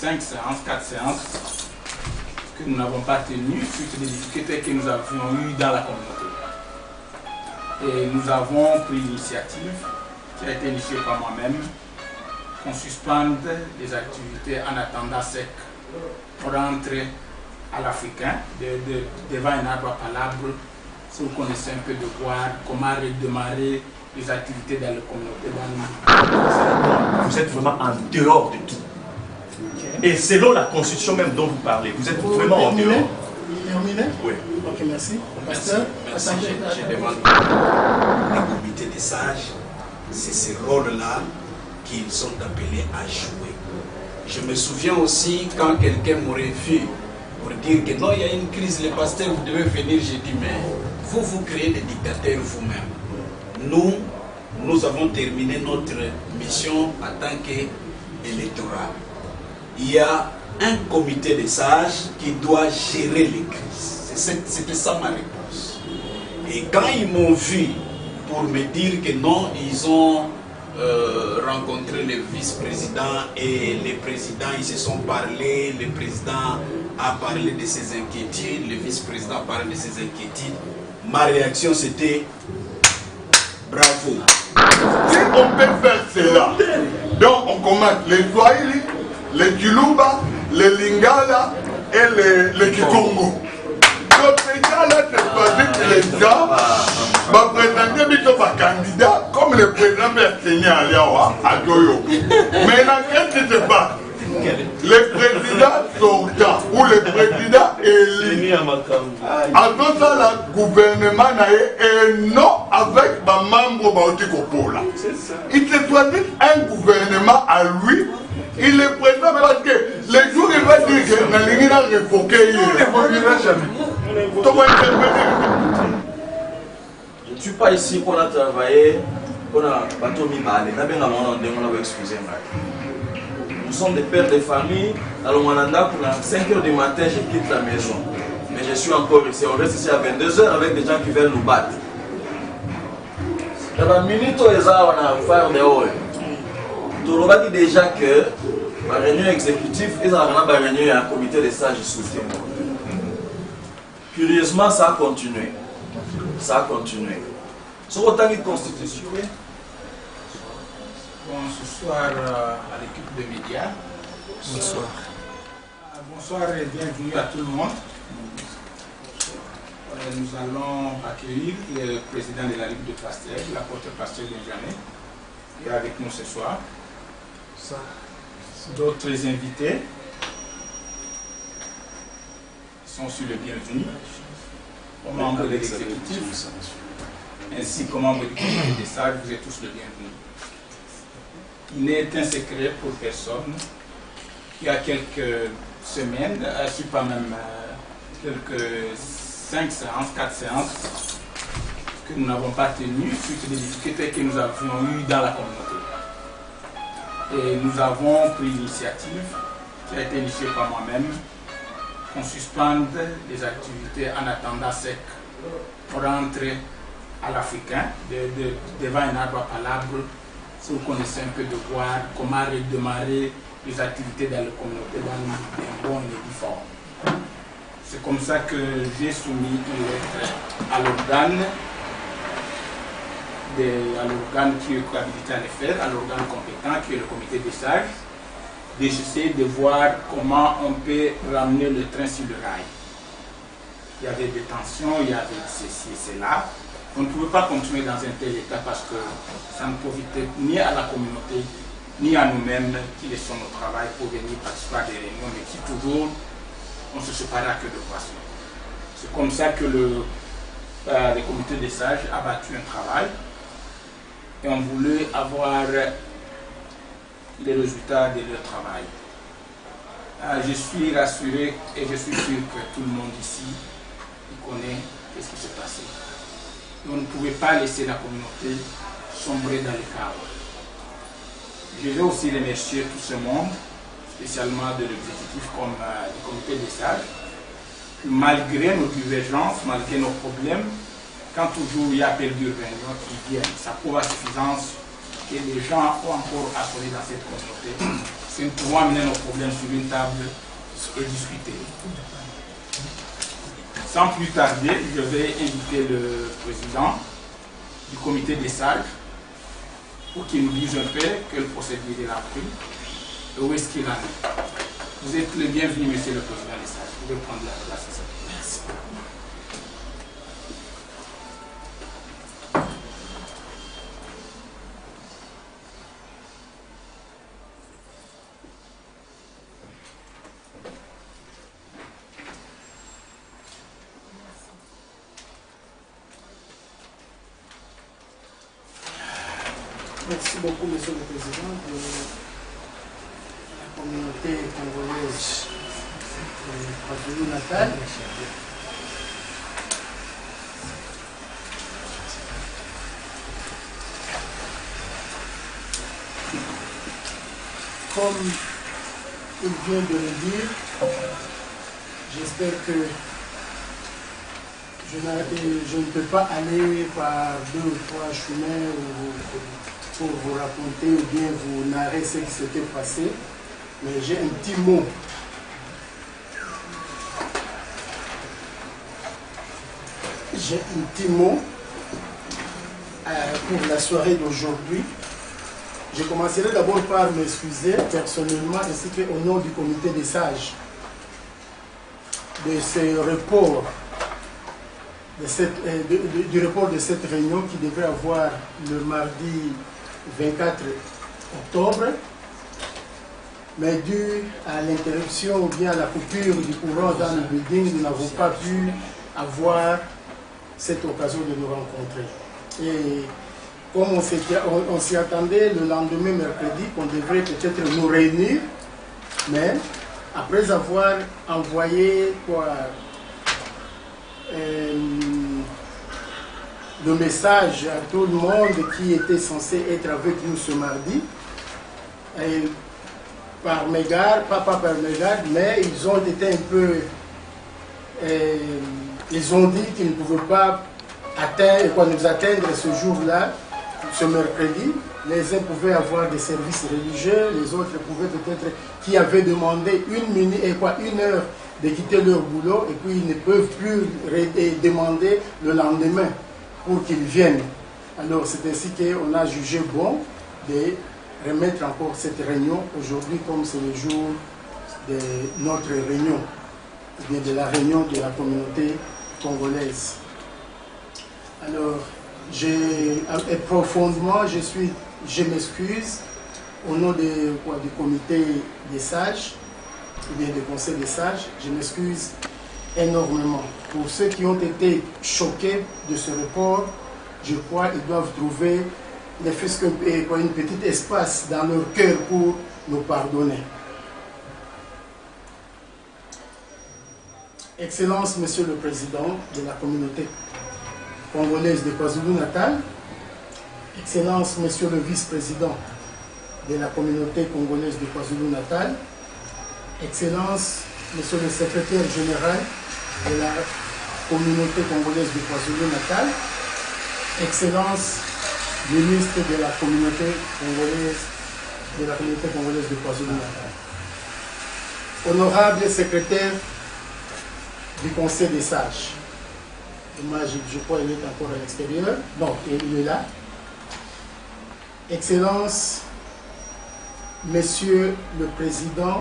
5 séances, 4 séances que nous n'avons pas tenues suite des difficultés que nous avions eues dans la communauté. Et nous avons pris l'initiative, qui a été initiée par moi-même, qu'on suspende les activités en attendant sec pour rentrer à l'Africain, devant un arbre à palabres, si vous connaissez un peu de voir comment redémarrer les activités dans les communautés. Vous êtes vraiment en dehors de tout. Okay. Et selon la constitution même dont vous parlez, vous êtes vraiment en dehors. Terminé? Oui. Ok, merci. Merci. Je demande au comité des sages, c'est ce rôle-là qu'ils sont appelés à jouer. Je me souviens aussi quand quelqu'un m'aurait vu pour dire que non, il y a une crise, les pasteurs, vous devez venir, j'ai dit, mais vous créez des dictateurs vous-même. Nous avons terminé notre mission en tant qu'électorat. Il y a un comité des sages qui doit gérer les crises. C'était ça ma réponse. Et quand ils m'ont vu pour me dire que non, ils ont rencontré le vice-président et les présidents, ils se sont parlé, le président a parlé de ses inquiétudes, le vice-président a parlé de ses inquiétudes. Ma réaction c'était bravo. Si on peut faire cela, donc on commence les Swahili, les Kiluba, les Lingala et les Kikongo. Le président là, c'est choisi les gens va présenter plutôt par candidat comme le président Bertini Aliawa à Doyo. Maintenant, qu'est-ce qui se passe? Le président sortant ou le président élu à tout ça, le gouvernement est non avec les membres de Kopola. Il se choisit un gouvernement à lui. Il est présent parce que les jours il va dire que Nalingi a révoqué. Il n'évoluera jamais. Je ne suis pas ici pour travailler, pour Batomi Balé. Nous sommes des pères de famille. Alors, pour 5 h du matin, je quitte la maison. Mais je suis encore ici. On reste ici à 22 h avec des gens qui veulent nous battre. Il y a une minute où on a fait dehors. Tout le monde dit déjà que la réunion exécutive est une réunion à un comité de sages soutien. Curieusement, ça a continué. Ça a continué. Sur autant de constitution. Bonsoir à l'équipe de médias. Bonsoir. Bonsoir et bienvenue à tout le monde. Nous allons accueillir le président de la Ligue de Pasteurs, l'apôtre Pasteur Benjamin, qui est avec nous ce soir. D'autres invités sont sur le bienvenu, aux membres de l'exécutif, ainsi qu'aux membres du comité des sages, vous êtes tous le bienvenu. Il n'est un secret pour personne qu'il y a quelques semaines, je ne suis pas même quelques 5 séances, 4 séances que nous n'avons pas tenues suite des difficultés que nous avions eues dans la communauté. Et nous avons pris l'initiative, qui a été initiée par moi-même, qu'on suspende les activités en attendant sec pour rentrer à l'Africain, devant un arbre à palabres, si vous connaissez un peu de voir comment redémarrer les activités dans les communautés dans un bon et forme. C'est comme ça que j'ai soumis une lettre à l'organe qui est habilité à le faire, à l'organe compétent qui est le comité des sages, d'essayer de voir comment on peut ramener le train sur le rail. Il y avait des tensions, il y avait ceci et cela. On ne pouvait pas continuer dans un tel état parce que ça ne profitait ni à la communauté, ni à nous-mêmes qui laissons notre travail pour venir participer à des réunions, mais qui toujours, on se séparait que de poissons. C'est comme ça que le comité des sages a battu un travail et on voulait avoir les résultats de leur travail. Je suis rassuré et je suis sûr que tout le monde ici connaît ce qui s'est passé. On ne pouvait pas laisser la communauté sombrer dans le chaos. Je vais aussi remercier tout ce monde, spécialement de l'exécutif comme du comité des sages, que malgré nos divergences, malgré nos problèmes, quand toujours il y a perdu une réunion qui viennent, ça prouve à suffisance que les gens ont encore appelé dans cette communauté. si nous pouvons amener nos problèmes sur une table et discuter. Sans plus tarder, je vais inviter le président du comité des sages pour qu'il nous dise un peu quel procédé il a pris et où est-ce qu'il en est. Vous êtes le bienvenu, monsieur le président des sages. Vous pouvez prendre la place. Merci. Merci beaucoup, Monsieur le Président de la communauté congolaise de KwaZulu-Natal. Comme il vient de le dire, j'espère que je ne peux pas aller par 2 ou 3 chemins pour vous raconter ou bien vous narrer ce qui s'était passé, mais j'ai un petit mot. J'ai un petit mot pour la soirée d'aujourd'hui. Je commencerai d'abord par m'excuser personnellement ainsi qu'au nom du comité des sages de ce report, du report de cette réunion qui devrait avoir le mardi 24 octobre, mais dû à l'interruption ou bien à la coupure du courant dans le building, nous n'avons pas pu avoir cette occasion de nous rencontrer. Et comme on s'y attendait le lendemain mercredi qu'on devrait peut-être nous réunir, mais après avoir envoyé le message à tout le monde qui était censé être avec nous ce mardi, et par mégarde, pas par mégarde, mais ils ont été un peu... ils ont dit qu'ils ne pouvaient pas nous atteindre ce jour-là, ce mercredi. Les uns pouvaient avoir des services religieux, les autres pouvaient peut-être, qui avaient demandé une heure de quitter leur boulot, et puis ils ne peuvent plus demander le lendemain pour qu'ils viennent. Alors c'est ainsi qu'on a jugé bon de remettre encore cette réunion aujourd'hui, comme c'est le jour de notre réunion, ou bien de la réunion de la communauté congolaise. Alors, profondément, je m'excuse au nom du comité des sages, ou bien du conseil des sages, je m'excuse énormément. Pour ceux qui ont été choqués de ce report, je crois qu'ils doivent trouver ne fût-ce qu'un petit espace dans leur cœur pour nous pardonner. Excellence, Monsieur le Président de la communauté congolaise de KwaZulu-Natal, Excellence, Monsieur le Vice-président de la communauté congolaise de KwaZulu-Natal, Excellence, Monsieur le Secrétaire général de la communauté congolaise de KwaZulu-Natal, Excellence, ministre de la communauté congolaise de KwaZulu-Natal, honorable secrétaire du Conseil des sages. Je crois qu'il est encore à l'extérieur. Non, il est là. Excellence, Monsieur le Président,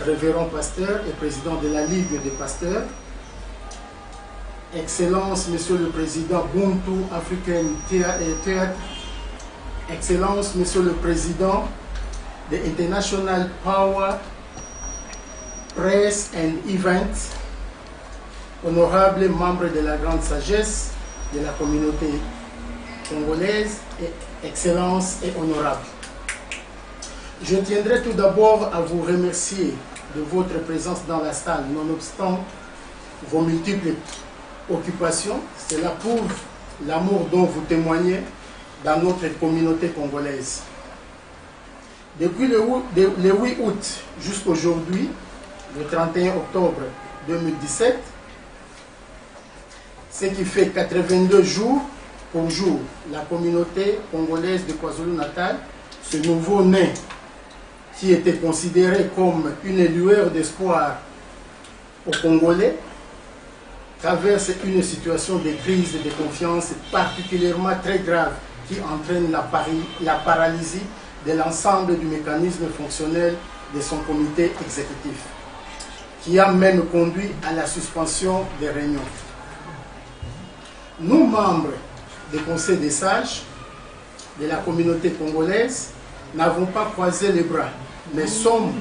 révérend pasteur et président de la Ligue des pasteurs. Excellence, Monsieur le Président Buntu African Theatre. Excellence, Monsieur le Président de International Power Press and Events. Honorables membres de la grande sagesse de la communauté congolaise, et Excellence et honorables. Je tiendrai tout d'abord à vous remercier de votre présence dans la salle, nonobstant vos multiples occupations. Cela prouve l'amour dont vous témoignez dans notre communauté congolaise. Depuis le 8 août jusqu'aujourd'hui, le 31 octobre 2017, ce qui fait 82 jours pour jour, la communauté congolaise de KwaZulu-Natal, ce nouveau-né qui était considérée comme une lueur d'espoir aux Congolais, traverse une situation de crise de confiance particulièrement très grave qui entraîne la paralysie de l'ensemble du mécanisme fonctionnel de son comité exécutif, qui a même conduit à la suspension des réunions. Nous, membres du Conseil des sages de la communauté congolaise, n'avons pas croisé les bras, mais sommes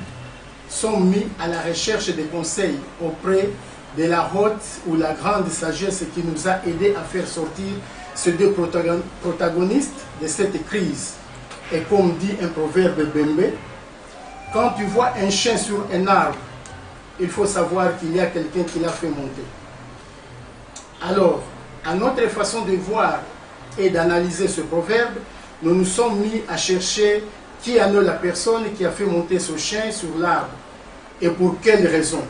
mis à la recherche des conseils auprès de la haute ou la grande sagesse qui nous a aidés à faire sortir ces deux protagonistes de cette crise. Et comme dit un proverbe bembe, quand tu vois un chien sur un arbre, il faut savoir qu'il y a quelqu'un qui l'a fait monter. Alors, à notre façon de voir et d'analyser ce proverbe, nous nous sommes mis à chercher qui en est la personne qui a fait monter ce chien sur l'arbre et pour quelle raison.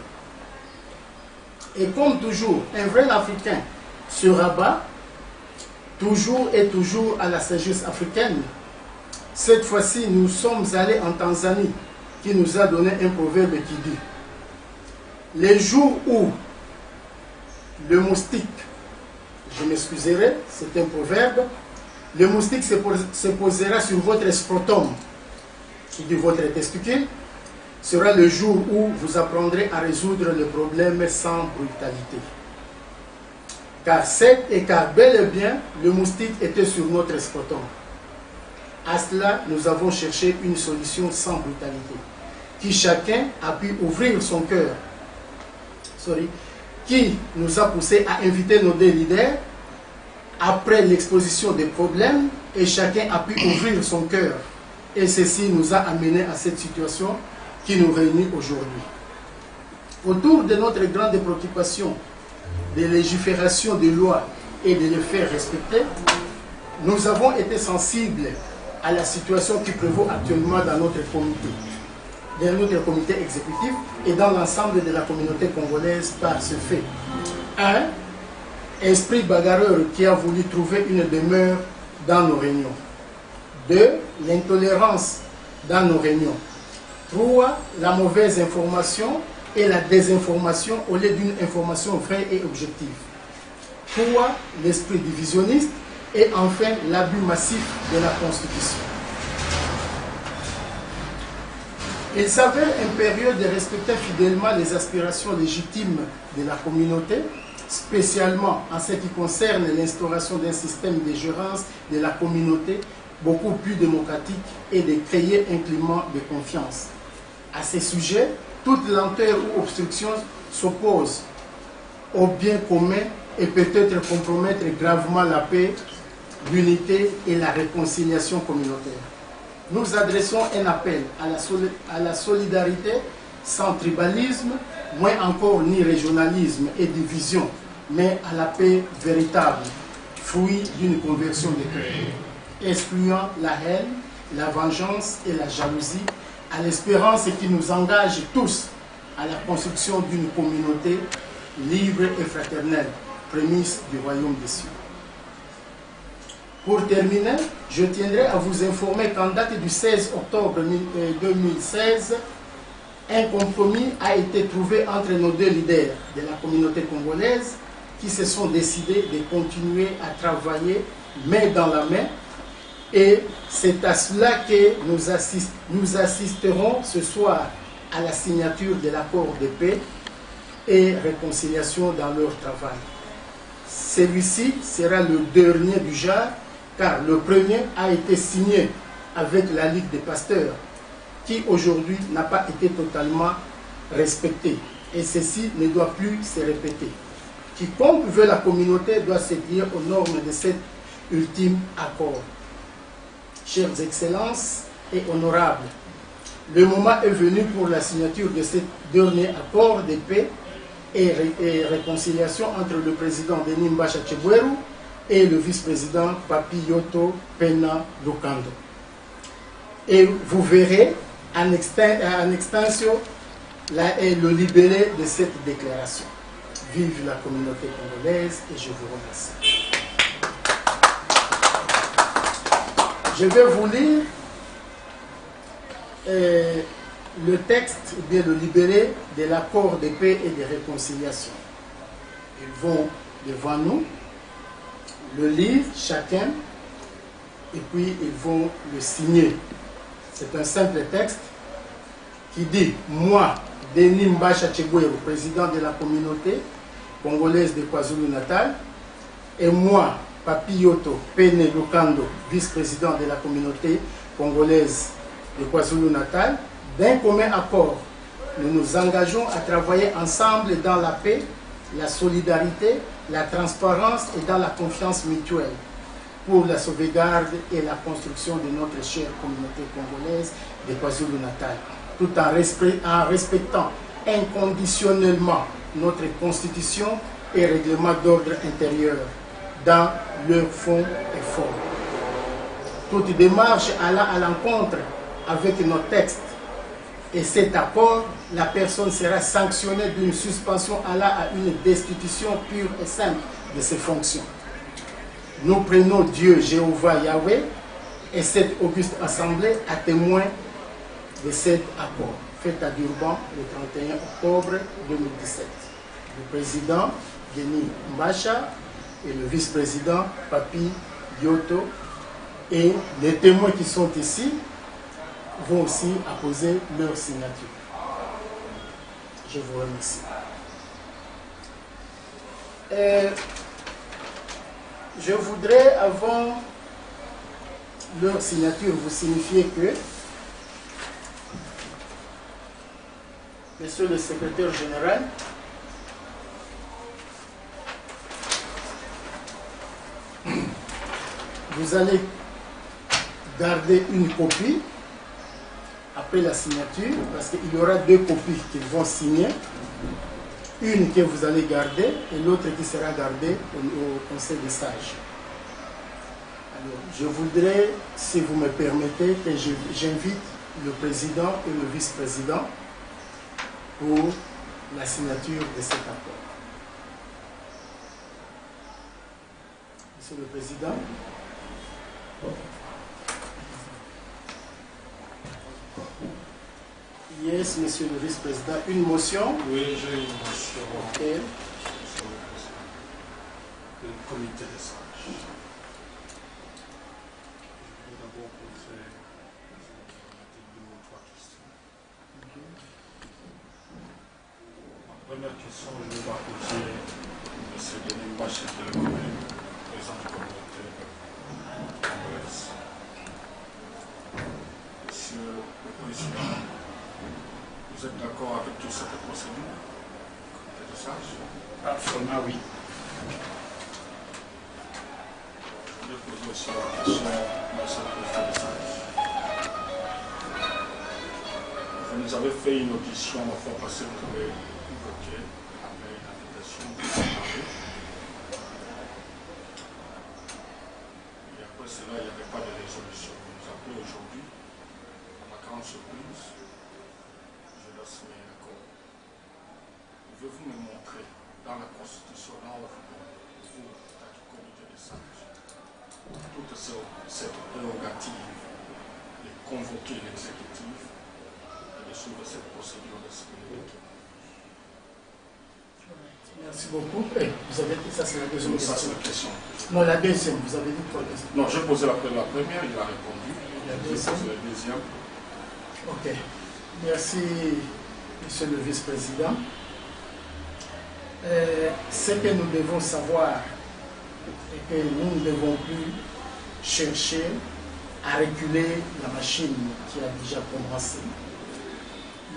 Et comme toujours, un vrai Africain se rabat toujours et toujours à la sagesse africaine. Cette fois-ci, nous sommes allés en Tanzanie, qui nous a donné un proverbe qui dit: les jours où le moustique, je m'excuserai, c'est un proverbe, le moustique se posera sur votre scrotum, qui dit votre testicule, sera le jour où vous apprendrez à résoudre les problèmes sans brutalité. Car bel et bien, le moustique était sur notre scrotum. À cela, nous avons cherché une solution sans brutalité, qui chacun a pu ouvrir son cœur, qui nous a poussé à inviter nos deux leaders après l'exposition des problèmes, et chacun a pu ouvrir son cœur. Et ceci nous a amenés à cette situation qui nous réunit aujourd'hui. Autour de notre grande préoccupation de légifération des lois et de les faire respecter, nous avons été sensibles à la situation qui prévaut actuellement dans notre comité exécutif et dans l'ensemble de la communauté congolaise par ce fait. 1. Esprit bagarreur qui a voulu trouver une demeure dans nos réunions. 2. L'intolérance dans nos réunions. 3. La mauvaise information et la désinformation au lieu d'une information vraie et objective. 3. L'esprit divisionniste. Et enfin, l'abus massif de la Constitution. Il s'avère impérieux de respecter fidèlement les aspirations légitimes de la communauté, spécialement en ce qui concerne l'instauration d'un système de gérance de la communauté beaucoup plus démocratique et de créer un climat de confiance. À ce sujet, toute lenteur ou obstruction s'oppose au bien commun et peut-être compromettre gravement la paix, l'unité et la réconciliation communautaire. Nous adressons un appel à la solidarité sans tribalisme, moins encore ni régionalisme et division, mais à la paix véritable, fruit d'une conversion des cœurs, excluant la haine, la vengeance et la jalousie, à l'espérance qui nous engage tous à la construction d'une communauté libre et fraternelle, prémisse du royaume des cieux. Pour terminer, je tiendrai à vous informer qu'en date du 16 octobre 2016, un compromis a été trouvé entre nos deux leaders de la communauté congolaise qui se sont décidés de continuer à travailler main dans la main. Et c'est à cela que nous assisterons ce soir à la signature de l'accord de paix et réconciliation dans leur travail. Celui-ci sera le dernier du genre, car le premier a été signé avec la Ligue des pasteurs, qui aujourd'hui n'a pas été totalement respectée. Et ceci ne doit plus se répéter. Quiconque veut la communauté doit se plier aux normes de cet ultime accord. Chères excellences et honorables, le moment est venu pour la signature de ce dernier accord de paix et réconciliation entre le président Denis Mbacha Chebweru et le vice-président Papi Yoto Pena Lukando. Et vous verrez en extension le libellé de cette déclaration. Vive la communauté congolaise et je vous remercie. Je vais vous lire le texte, ou bien le libellé de l'accord de paix et de réconciliation. Ils vont devant nous, le lire chacun, et puis ils vont le signer. C'est un simple texte qui dit « Moi, Denis Mbacha Chegwero, président de la communauté congolaise de KwaZulu-Natal, et moi, Papi Yoto Pene Lukando, vice-président de la communauté congolaise de KwaZulu-Natal, d'un commun accord, nous nous engageons à travailler ensemble dans la paix, la solidarité, la transparence et dans la confiance mutuelle pour la sauvegarde et la construction de notre chère communauté congolaise de KwaZulu-Natal, tout en respectant inconditionnellement notre constitution et règlement d'ordre intérieur dans leur fond et forme. Toute démarche allant à l'encontre avec nos textes et cet accord, la personne sera sanctionnée d'une suspension allant à une destitution pure et simple de ses fonctions. Nous prenons Dieu, Jéhovah, Yahweh et cette auguste assemblée à témoin de cet accord, fait à Durban le 31 octobre 2017. Le président Denis Mbacha et le vice-président Papi Yoto et les témoins qui sont ici vont aussi apposer leur signature. Je vous remercie. Je voudrais, avant leur signature, vous signifier que Monsieur le secrétaire général, vous allez garder une copie après la signature, parce qu'il y aura deux copies qu'ils vont signer, une que vous allez garder et l'autre qui sera gardée au Conseil des sages. Alors, je voudrais, si vous me permettez, que j'invite le président et le vice-président pour la signature de cet accord. Monsieur le Président. Yes, Monsieur le Vice-président. Une motion? Oui, j'ai une motion. Ok. Le comité des sages. Je vais d'abord poser deux ou trois questions. La première question, je vais la poser à M. Denis Mbacha, qui est le président de la communauté congolaise. Monsieur le Président, vous êtes d'accord avec toute cette procédure? Comité des sages? Absolument oui. Je vais poser aussi la question à monsieur le président des sages. Vous nous avez fait une audition la fois passée, vous avez évoqué avec une invitation de parler. Et après cela, il n'y avait pas de résolution. Vous nous appelez aujourd'hui, à ma grande surprise. Je dois signer un accord. Pouvez-vous me montrer dans la Constitution, là où vous, dans le comité des sages, toute cette prérogative de convoquer l'exécutif et de suivre cette procédure de sécurité? Merci beaucoup. Vous avez dit ça, c'est la deuxième Ça, question. c'est la question. Non, la deuxième, vous avez dit trois questions. Non, j'ai posé la première, il a répondu. La J'ai deuxième. posé la deuxième. Ok. Merci, Monsieur le Vice-président. Ce que nous devons savoir est que nous ne devons plus chercher à reculer la machine qui a déjà commencé.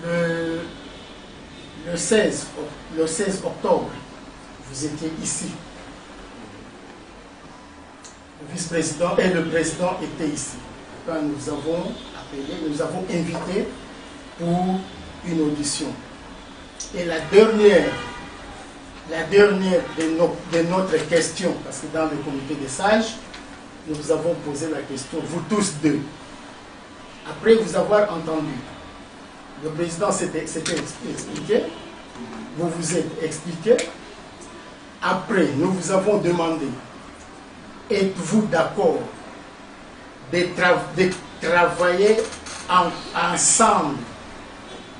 Le 16 octobre, vous étiez ici. Le vice-président et le président étaient ici. Quand nous avons appelé, nous avons invité pour une audition. Et la dernière de notre question, parce que dans le comité des sages, nous vous avons posé la question, vous tous deux. Après vous avoir entendu, le président s'était expliqué, vous vous êtes expliqué. Après, nous vous avons demandé, êtes-vous d'accord de travailler ensemble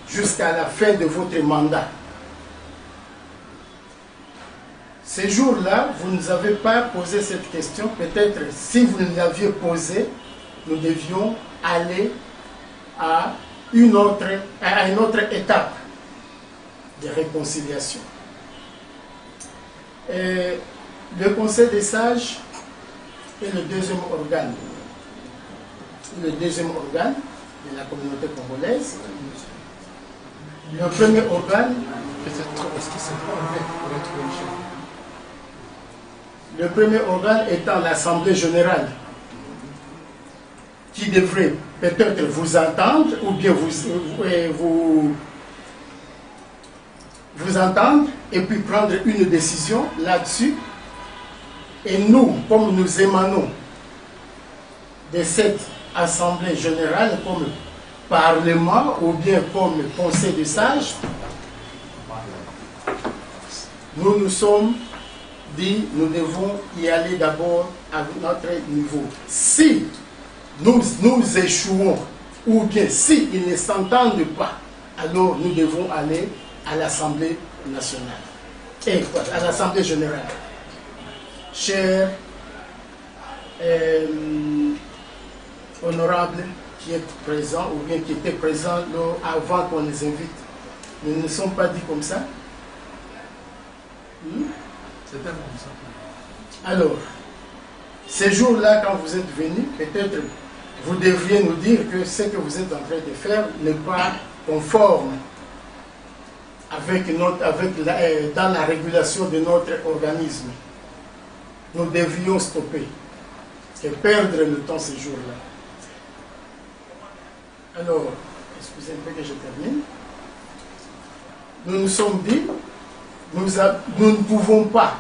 jusqu'à la fin de votre mandat. Ces jours-là, vous ne nous avez pas posé cette question. Peut-être si vous nous l'aviez posée, nous devions aller à une autre étape de réconciliation. Et le Conseil des sages est le deuxième organe. Le deuxième organe de la communauté congolaise. Le premier organe, le premier organe étant l'Assemblée générale, qui devrait peut-être vous entendre ou bien vous entendre et puis prendre une décision là-dessus. Et nous, comme nous émanons de cette Assemblée générale comme Parlement ou bien comme Conseil des sages, nous nous sommes dit nous devons y aller d'abord à notre niveau. Si nous échouons ou bien s'ils ne s'entendent pas, alors nous devons aller à l'Assemblée nationale et à l'Assemblée générale. Chers honorables qui êtes présents ou bien qui étaient présents avant qu'on les invite, nous ne sommes pas dit comme ça. C'est tellement ça. Alors, ces jours-là, quand vous êtes venus, peut-être vous devriez nous dire que ce que vous êtes en train de faire n'est pas conforme dans la régulation de notre organisme. Nous devrions stopper et perdre le temps ces jours-là. Alors, excusez un peu que je termine. Nous nous sommes dit, nous ne pouvons pas.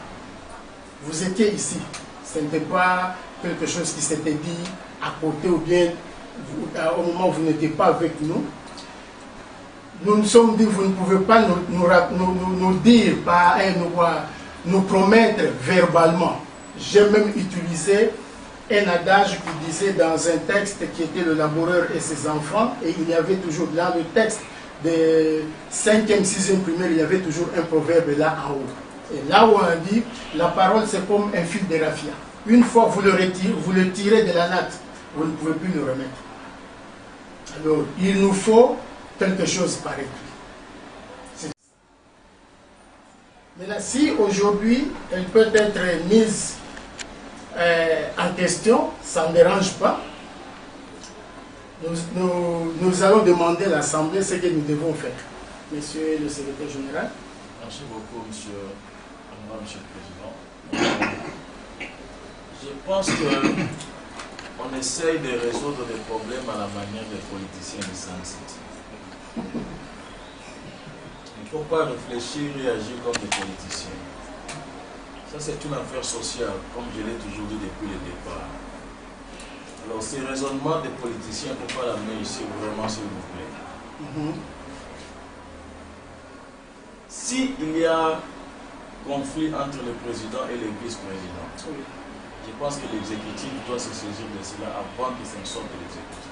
Vous étiez ici. Ce n'était pas quelque chose qui s'était dit à côté ou bien au moment où vous n'étiez pas avec nous. Nous nous sommes dit, vous ne pouvez pas nous dire, nous promettre verbalement. J'ai même utilisé un adage qui disait dans un texte qui était le laboureur et ses enfants, et il y avait toujours dans le texte de 5e, 6e primaire, il y avait toujours un proverbe là en haut. Et là où on dit, la parole c'est comme un fil de raffia. Une fois vous le tirez de la natte, vous ne pouvez plus le remettre. Alors, il nous faut quelque chose par écrit. Mais là, si aujourd'hui, elle peut être mise en question, ça ne dérange pas. Nous allons demander à l'Assemblée ce que nous devons faire. Monsieur le secrétaire général. Merci beaucoup, monsieur le Président. Je pense qu'on essaye de résoudre des problèmes à la manière des politiciens de Sun City. Il ne faut pas réfléchir et agir comme des politiciens. Ça, c'est une affaire sociale, comme je l'ai toujours dit depuis le départ. Alors, ces raisonnements des politiciens, il ne faut pas l'amener ici, vraiment, s'il vous plaît. S'il y a conflit entre le président et le vice-président, je pense que l'exécutif doit se saisir de cela avant qu'il s'en sorte de l'exécutif.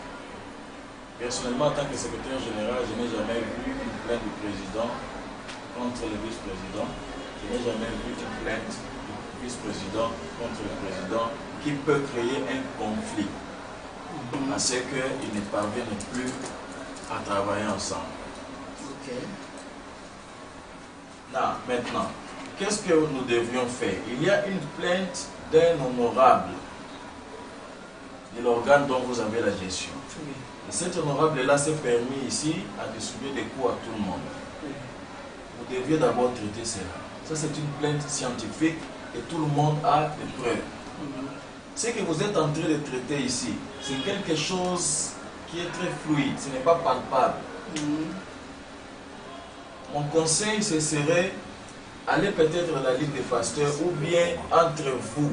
Personnellement, en tant que secrétaire général, je n'ai jamais vu une plainte du président contre le vice-président. Je n'ai jamais vu une plainte du vice-président contre le président qui peut créer un conflit à ce qu'ils ne parviennent plus à travailler ensemble. Là, maintenant, qu'est-ce que nous devions faire? Il y a une plainte d'un honorable de l'organe dont vous avez la gestion. Et cet honorable-là s'est permis ici à distribuer des coups à tout le monde. Vous deviez d'abord traiter cela. Ça, c'est une plainte scientifique et tout le monde a des preuves. Ce que vous êtes en train de traiter ici, c'est quelque chose qui est très fluide, ce n'est pas palpable. Mon conseil, ce serait aller peut-être dans la Ligue des pasteurs ou bien entre vous.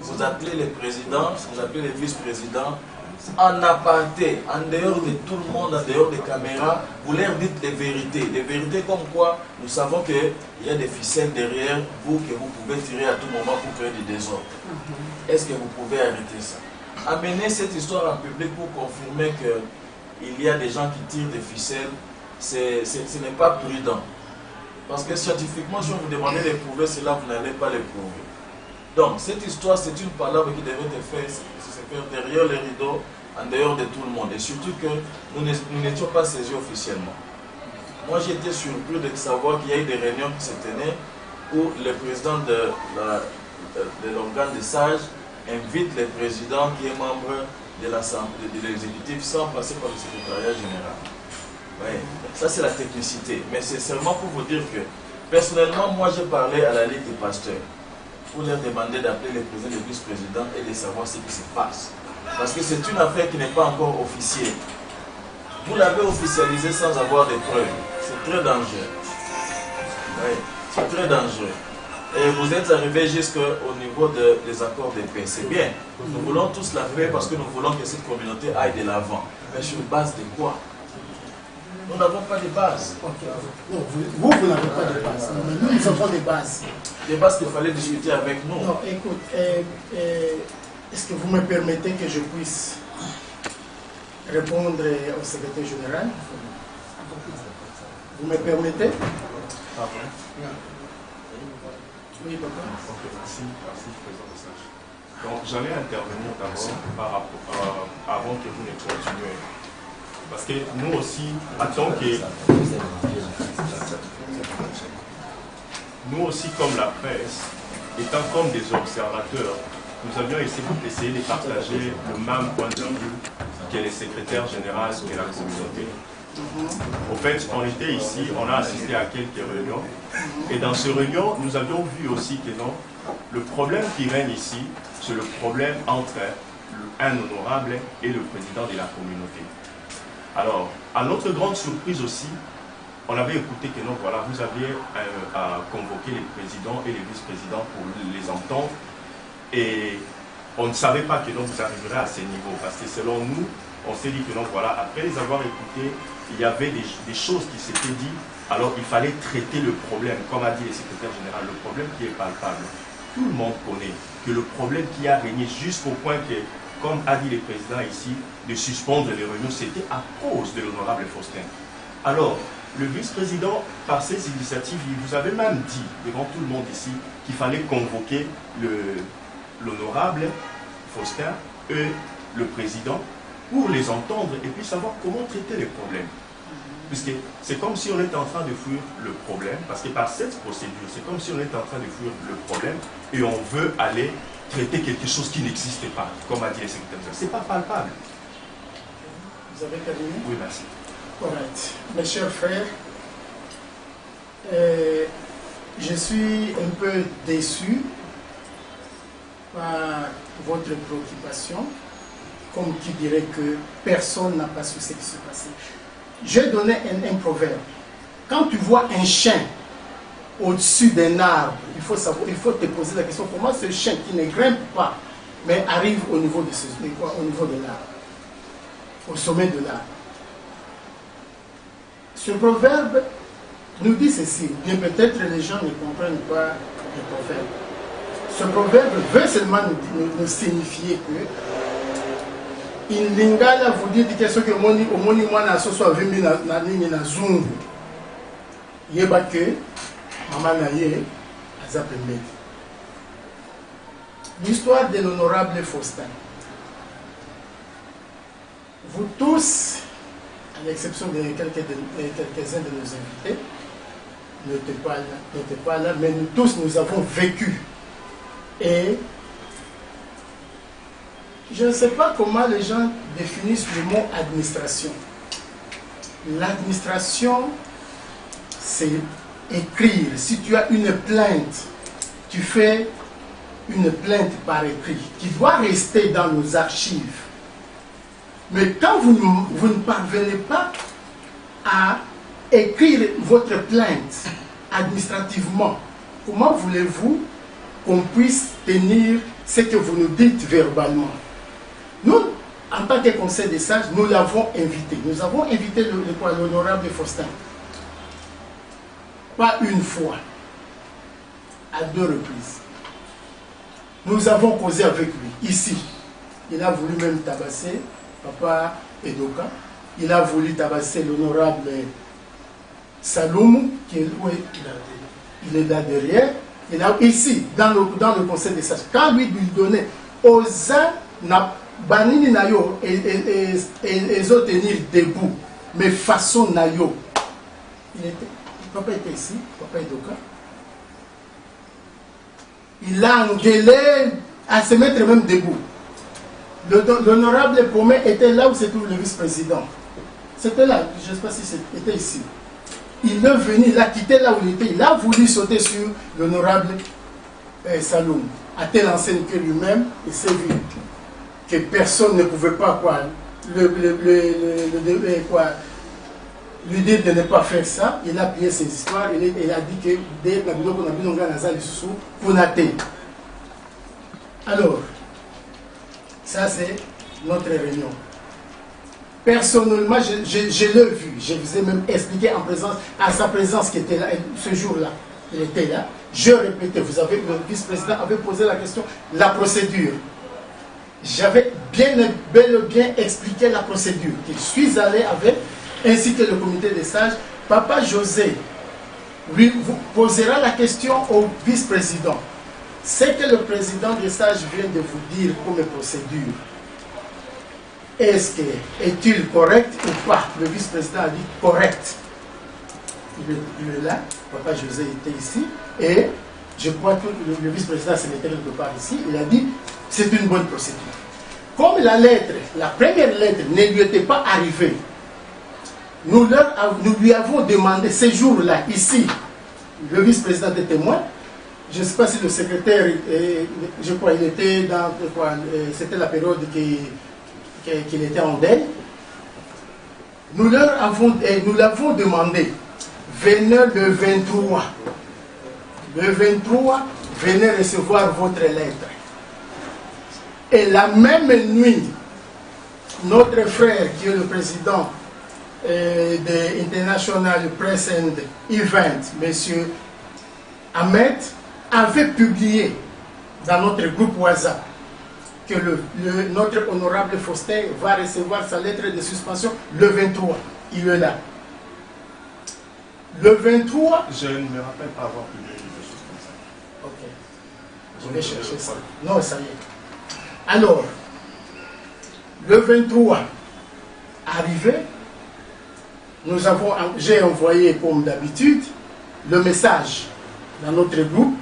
Vous appelez le président, vous appelez le vice-président, en aparté, en dehors de tout le monde, en dehors des caméras, vous leur dites des vérités. Des vérités comme quoi nous savons qu'il y a des ficelles derrière vous que vous pouvez tirer à tout moment pour créer du désordre. Est-ce que vous pouvez arrêter ça? Amener cette histoire en public pour confirmer que il y a des gens qui tirent des ficelles, ce n'est pas prudent. Parce que scientifiquement, si on vous demandait de prouver cela, vous n'allez pas le prouver. Donc, cette histoire, c'est une parole qui devait se faire derrière les rideaux, en dehors de tout le monde. Et surtout que nous n'étions pas saisis officiellement. Moi, j'ai été surpris de savoir qu'il y a eu des réunions qui se tenaient où le président de l'organe des sages invite le président qui est membre de l'exécutif sans passer par le secrétariat général. Oui. Ça, c'est la technicité. Mais c'est seulement pour vous dire que, personnellement, moi, j'ai parlé à la Ligue des pasteurs pour leur demander d'appeler le président et le vice-président et de savoir ce qui se passe. Parce que c'est une affaire qui n'est pas encore officielle. Vous l'avez officialisé sans avoir de preuves. C'est très dangereux. Oui, c'est très dangereux. Et vous êtes arrivé jusqu'au niveau des accords de paix. C'est bien. Nous voulons tous la paix parce que nous voulons que cette communauté aille de l'avant. Mais sur base de quoi? Nous n'avons pas de base. Okay. Non, vous n'avez pas de base. Mais nous avons des bases. Des bases qu'il fallait discuter avec nous. Non, écoute, est-ce que vous me permettez que je puisse répondre au secrétaire général? Vous me permettez? Oui, papa. Ok, merci, président de Sage. Donc, j'allais intervenir d'abord avant que vous ne continuez. Parce que nous aussi, comme la presse, étant comme des observateurs, nous avions essayé de partager le même point de vue que le secrétaire général de la communauté. Au fait, on était ici, on a assisté à quelques réunions, et dans ces réunions, nous avions vu aussi que non, le problème qui règne ici, c'est le problème entre un honorable et le président de la communauté. Alors, à notre grande surprise aussi, on avait écouté que non, voilà, vous aviez convoqué les présidents et les vice-présidents pour les entendre, et on ne savait pas que non, vous arriverez à ce niveau, parce que selon nous, on s'est dit que non, voilà, après les avoir écoutés, il y avait des choses qui s'étaient dites, alors il fallait traiter le problème, comme a dit le secrétaire général, le problème qui est palpable. Tout le monde connaît que le problème qui a régné jusqu'au point que, comme a dit le président ici, de suspendre les réunions, c'était à cause de l'honorable Faustin. Alors, le vice-président, par ses initiatives, il vous avait même dit, devant tout le monde ici, qu'il fallait convoquer l'honorable Faustin et le président pour les entendre et puis savoir comment traiter les problèmes. Puisque c'est comme si on était en train de fuir le problème, parce que par cette procédure, c'est comme si on était en train de fuir le problème et on veut aller traiter quelque chose qui n'existe pas, comme a dit le secrétaire. Ce n'est pas palpable. Vous avez terminé? Oui, merci. Alright. Mes chers frères, je suis un peu déçu par votre préoccupation, comme qui dirait que personne n'a pas su ce qui se passait. J'ai donné un proverbe. Quand tu vois un chien au-dessus d'un arbre, il faut te poser la question, comment ce chien qui ne grimpe pas, mais arrive au niveau de l'arbre, au sommet de l'arbre. Ce proverbe nous dit ceci, bien peut-être les gens ne comprennent pas le proverbe. Ce proverbe veut seulement nous signifier que in lingala vous dites que ce que omoni mwana so soit vimbi na nini na zungu yeba que maman na ye aza pembeni. L'histoire de l'honorable Faustin. Vous tous, à l'exception de quelques-uns de nos invités, n'étaient pas là, mais nous tous nous avons vécu. Et je ne sais pas comment les gens définissent le mot administration. L'administration, c'est écrire. Si tu as une plainte, tu fais une plainte par écrit qui doit rester dans nos archives. Mais quand vous ne parvenez pas à écrire votre plainte administrativement, comment voulez-vous qu'on puisse tenir ce que vous nous dites verbalement? Nous, en tant que conseil des sages, nous l'avons invité. Nous avons invité l'honorable Faustin. Pas une fois, à 2 reprises. Nous avons causé avec lui, ici. Il a voulu même tabasser Papa Edoka. il a voulu tabasser l'honorable Saloum, qui est, oui, il est là derrière. Il a, ici, dans le conseil des sages, quand lui donnait aux uns, Banini Nayo et autres tenir debout, mais façon Nayo. Papa était ici, Papa Edoka. Il a engueulé à se mettre même debout. L'honorable Pomé était là où se trouve le vice-président. C'était là, je ne sais pas si c'était ici. Il est venu, il a quitté là où il était, il a voulu sauter sur l'honorable Saloum, à telle enseigne que lui-même, il s'est vu que personne ne pouvait pas lui dire de ne pas faire ça. Il a plié ses histoires, il a dit que dès que nous avons alors, ça c'est notre réunion. Personnellement, je l'ai vu, je vous ai même expliqué en présence, à sa présence qui était là, ce jour-là, il était là. Je répétais, le vice-président avait posé la question, la procédure. J'avais bel et bien expliqué la procédure. Je suis allé avec, ainsi que le comité des sages. Papa José lui vous posera la question au vice-président. C'est que le président des sages vient de vous dire comme procédure. Est-il correct ou pas? Le vice-président a dit correct. Il est là, Papa José était ici, et je crois que le vice-président se mettait quelque part ici, il a dit c'est une bonne procédure. Comme la première lettre ne lui était pas arrivée, nous lui avons demandé ces jours-là, ici, le vice-président était témoin, je ne sais pas si le secrétaire, je crois il était dans, c'était la période qu'il était en deuil, nous l'avons demandé, venez le 23. Le 23, venez recevoir votre lettre. Et la même nuit, notre frère, qui est le président de International Press and Event, M. Ahmed, avait publié dans notre groupe WhatsApp que notre honorable Faustin va recevoir sa lettre de suspension le 23. Il est là. Le 23... Je ne me rappelle pas avoir publié quelque chose comme ça. Ok. Je vais chercher ça. Non, ça y est. Alors, le 23, arrivé, j'ai envoyé, comme d'habitude, le message dans notre groupe,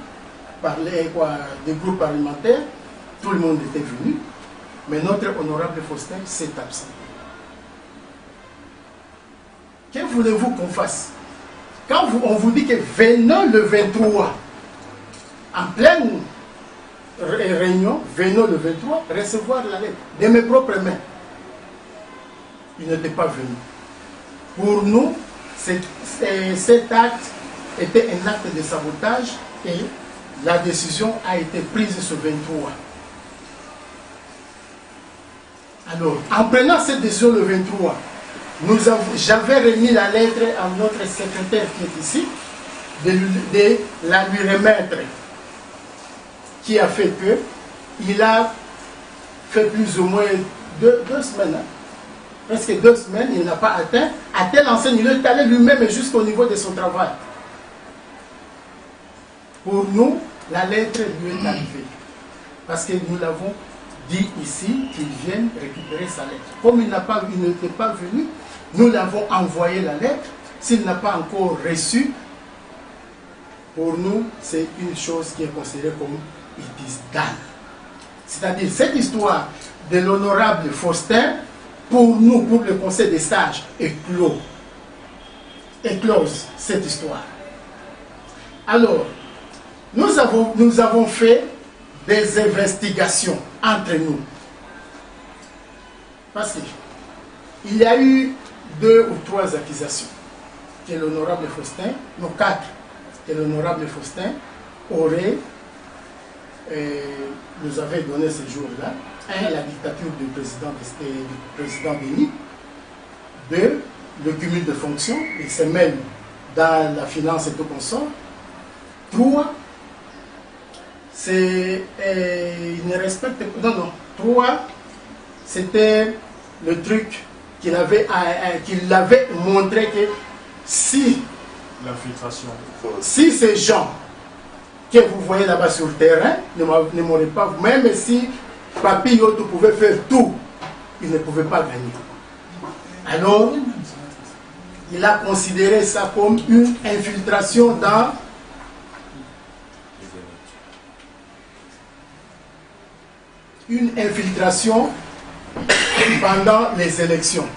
des groupes parlementaires. Tout le monde était venu, mais notre honorable Faustin s'est absent. Que voulez-vous qu'on fasse? Quand on vous dit que venons le 23, en pleine réunion, venons le 23, recevoir la lettre de mes propres mains. Il n'était pas venu. Pour nous, cet acte était un acte de sabotage et la décision a été prise ce 23. Alors, en prenant cette décision le 23, j'avais remis la lettre à notre secrétaire qui est ici, de la lui remettre, qui a fait que il a fait plus ou moins deux semaines, hein, presque 2 semaines, il n'a pas atteint, à telle enseigne, il est allé lui-même jusqu'au niveau de son travail. Pour nous, la lettre lui est arrivée, parce que nous l'avons dit ici qu'il vienne récupérer sa lettre. Comme il n'était pas venu, nous l'avons envoyé la lettre. S'il n'a pas encore reçu, pour nous, c'est une chose qui est considérée comme it is done. C'est-à-dire, cette histoire de l'honorable Faustin, pour nous, pour le Conseil des sages, est clos. Est close, cette histoire. Alors, nous avons fait des investigations entre nous. Parce qu'il y a eu 2 ou 3 accusations que l'honorable Faustin, non 4, que l'honorable Faustin aurait, nous avait donné ce jour-là. 1, la dictature du président Béni. 2, le cumul de fonctions, il se mêle dans la finance et tout consort. 3, il ne respecte pas. Non, 3, c'était le truc qu'il avait montré que si l'infiltration, si ces gens que vous voyez là-bas sur le terrain ne m'auraient pas, même si Papi Yoto pouvait faire tout, il ne pouvait pas gagner. Alors, il a considéré ça comme une infiltration dans pendant les élections.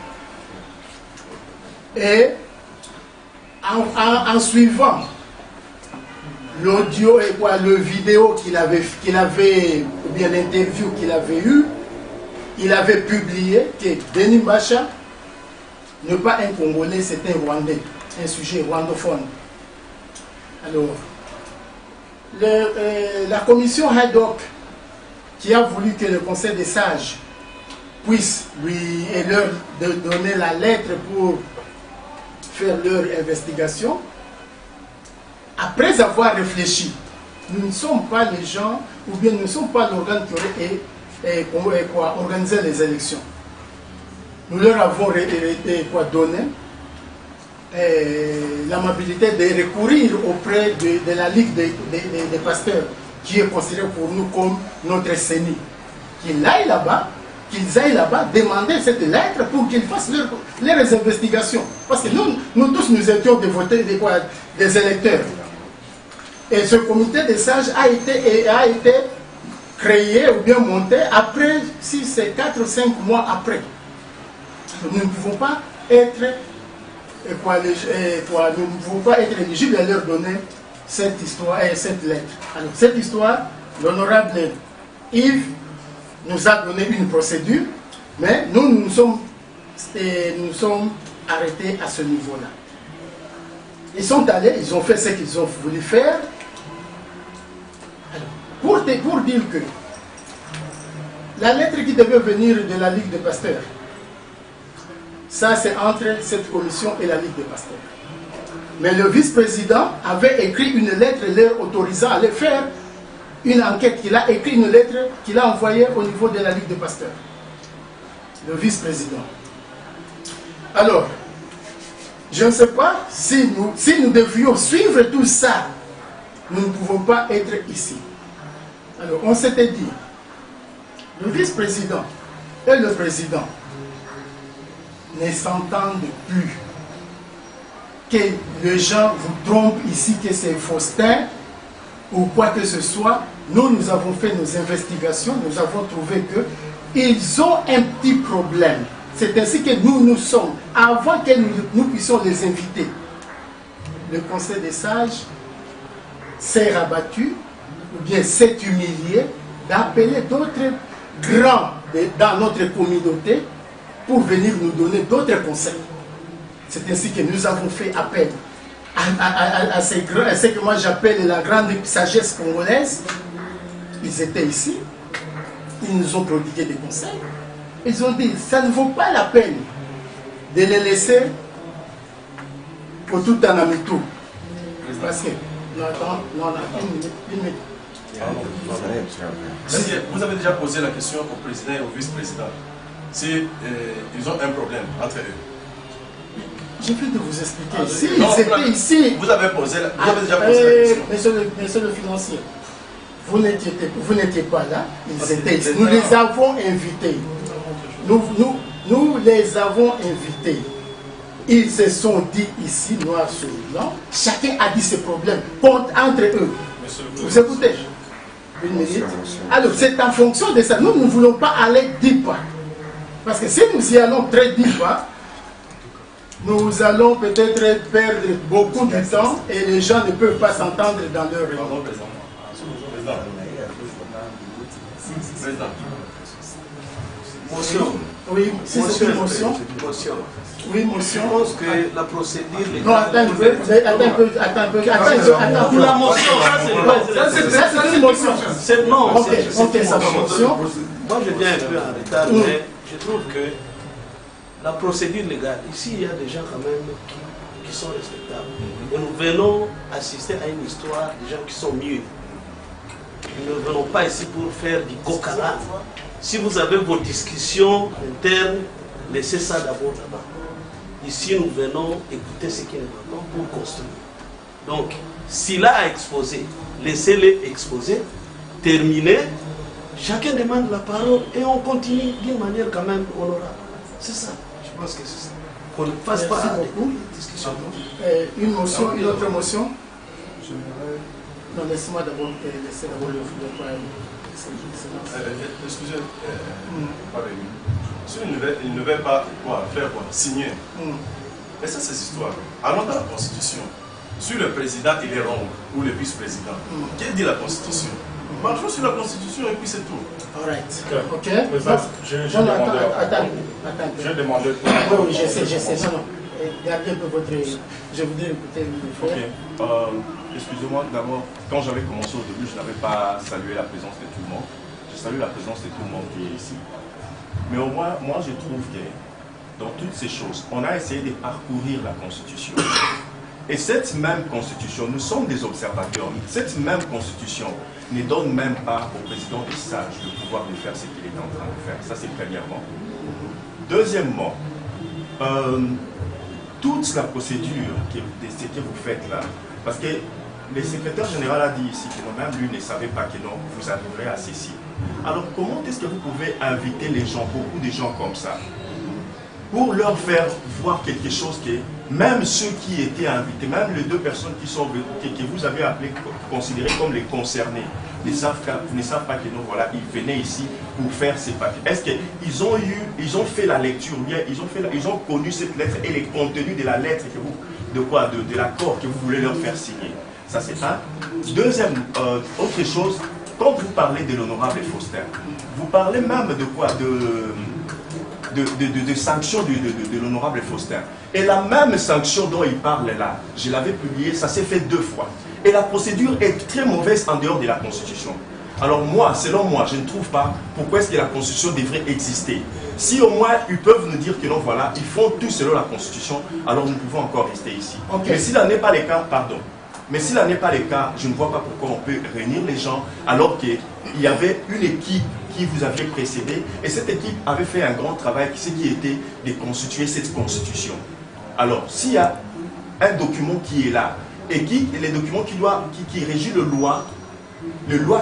Et en suivant l'audio et quoi, le vidéo qu'il avait, ou bien l'interview qu'il avait eu, il avait publié que Denis Bacha n'est pas un Congolais, c'est un Rwandais, un sujet rwandophone. Alors, la commission Haddock, qui a voulu que le Conseil des sages puisse leur donner la lettre pour faire leur investigation, après avoir réfléchi, nous ne sommes pas les gens, ou bien nous ne sommes pas l'organe qui aurait organisé les élections. Nous leur avons donné l'amabilité de recourir auprès de la Ligue des pasteurs, qui est considérée pour nous comme notre CENI. Qu'ils aillent là-bas, demander cette lettre pour qu'ils fassent leurs investigations. Parce que nous tous, nous étions des électeurs. Et ce comité des sages a été créé ou bien monté après, si c'est 4 ou 5 mois après. Nous ne pouvons pas être éligibles à leur donner cette histoire et cette lettre. Alors, cette histoire, l'honorable Yves nous a donné une procédure, mais nous sommes arrêtés à ce niveau-là. Ils sont allés, ils ont fait ce qu'ils ont voulu faire. Alors, pour dire que la lettre qui devait venir de la Ligue des pasteurs, ça c'est entre cette commission et la Ligue des pasteurs. Mais le vice-président avait écrit une lettre leur autorisant à aller faire une enquête. Il a écrit une lettre qu'il a envoyée au niveau de la Ligue des pasteurs. Le vice-président. Alors, je ne sais pas si nous devions suivre tout ça. Nous ne pouvons pas être ici. Alors, on s'était dit, le vice-président et le président ne s'entendent plus. Que les gens vous trompent ici, que c'est Faustin ou quoi que ce soit. Nous avons fait nos investigations, nous avons trouvé qu'ils ont un petit problème. C'est ainsi que nous sommes, avant que nous puissions les inviter. Le Conseil des sages s'est rabattu, ou bien s'est humilié, d'appeler d'autres grands dans notre communauté pour venir nous donner d'autres conseils. C'est ainsi que nous avons fait appel à ce que moi j'appelle la grande sagesse congolaise. Ils étaient ici, ils nous ont prodigué des conseils. Ils ont dit, ça ne vaut pas la peine de les laisser pour tout en amitou. Parce que, une minute. Vous avez déjà posé la question au président et au vice-président. Si ils ont un problème entre eux. Je viens de vous expliquer. Si ils étaient ici. Vous avez déjà posé la question. Monsieur le financier, vous n'étiez pas là. Ils étaient ici. Nous les avons invités. Nous les avons invités. Ils se sont dit ici, noir sur blanc. Chacun a dit ses problèmes entre eux. Vous écoutez? Une minute. Alors, c'est en fonction de ça. Nous ne voulons pas aller deep. Parce que si nous y allons très deep, nous allons peut-être perdre beaucoup de temps et les gens ne peuvent pas s'entendre dans leur réunion. Motion. Oui, si c'est une motion. Oui, motion. Je pense que la procédure... Non, attends un peu. Pour la motion, ça c'est une motion. Non, ok, ça va motion. Moi je viens un peu en retard, mais je trouve que la procédure légale, ici il y a des gens quand même qui sont respectables. Et nous venons assister à une histoire des gens qui sont mieux. Nous ne venons pas ici pour faire du coq à l'âne. Si vous avez vos discussions internes, laissez ça d'abord là-bas. Ici, nous venons écouter ce qu'il entend pour construire. Donc, s'il a à exposer, laissez-les exposer, terminer, chacun demande la parole et on continue d'une manière quand même honorable. C'est ça, je pense que c'est ça. Qu'on ne fasse pas beaucoup de discussions. Une motion, une autre motion. Non, laissez-moi d'abord laisser d'abord le problème. Excusez, si il ne veut pas faire quoi, signer. Mais ça, c'est cette histoire. Allons dans la Constitution. Si le président il est rond ou le vice-président, qu'est-ce que dit la Constitution? Marchons sur la Constitution et puis c'est tout. Alright. Ok. Attends. Je demandais. Oui, je sais. Non. Gardez un peu votre. Je voudrais écouter le frère. Ok. Excusez-moi, d'abord, quand j'avais commencé au début, je n'avais pas salué la présence de tout le monde. Je salue la présence de tout le monde qui est ici. Mais au moins, moi, je trouve que dans toutes ces choses, on a essayé de parcourir la Constitution. Et cette même Constitution, nous sommes des observateurs, cette même Constitution ne donne même pas au président des sages le pouvoir de faire ce qu'il est en train de faire. Ça, c'est premièrement. Deuxièmement, toute la procédure de ce que vous faites là, parce que le secrétaire général a dit ici que non, même lui ne savait pas que non, vous arriverez à ceci. Alors comment est-ce que vous pouvez inviter les gens, beaucoup de gens comme ça, pour leur faire voir quelque chose que même ceux qui étaient invités, même les deux personnes que vous avez appelées, considérées comme les concernés, ne savent pas que non, voilà, ils venaient ici pour faire ces papiers. Est-ce qu'ils ont fait la lecture, bien, ils ont connu cette lettre et les contenus de la lettre de l'accord que vous voulez leur faire signer. Ça c'est un. Deuxième, autre chose, quand vous parlez de l'honorable Faustin, vous parlez même de quoi? De sanctions de l'honorable Faustin. Et la même sanction dont il parle là, je l'avais publié, ça s'est fait 2 fois. Et la procédure est très mauvaise en dehors de la Constitution. Alors moi, selon moi, je ne trouve pas pourquoi est-ce que la Constitution devrait exister. Si au moins ils peuvent nous dire que non, voilà, ils font tout selon la Constitution, alors nous pouvons encore rester ici. Okay. Mais si là n'est pas le cas, pardon. Mais si là n'est pas le cas, je ne vois pas pourquoi on peut réunir les gens alors qu'il y avait une équipe qui vous avait précédé et cette équipe avait fait un grand travail, ce qui était de constituer cette constitution. Alors, s'il y a un document qui est là et les documents qui régit le loi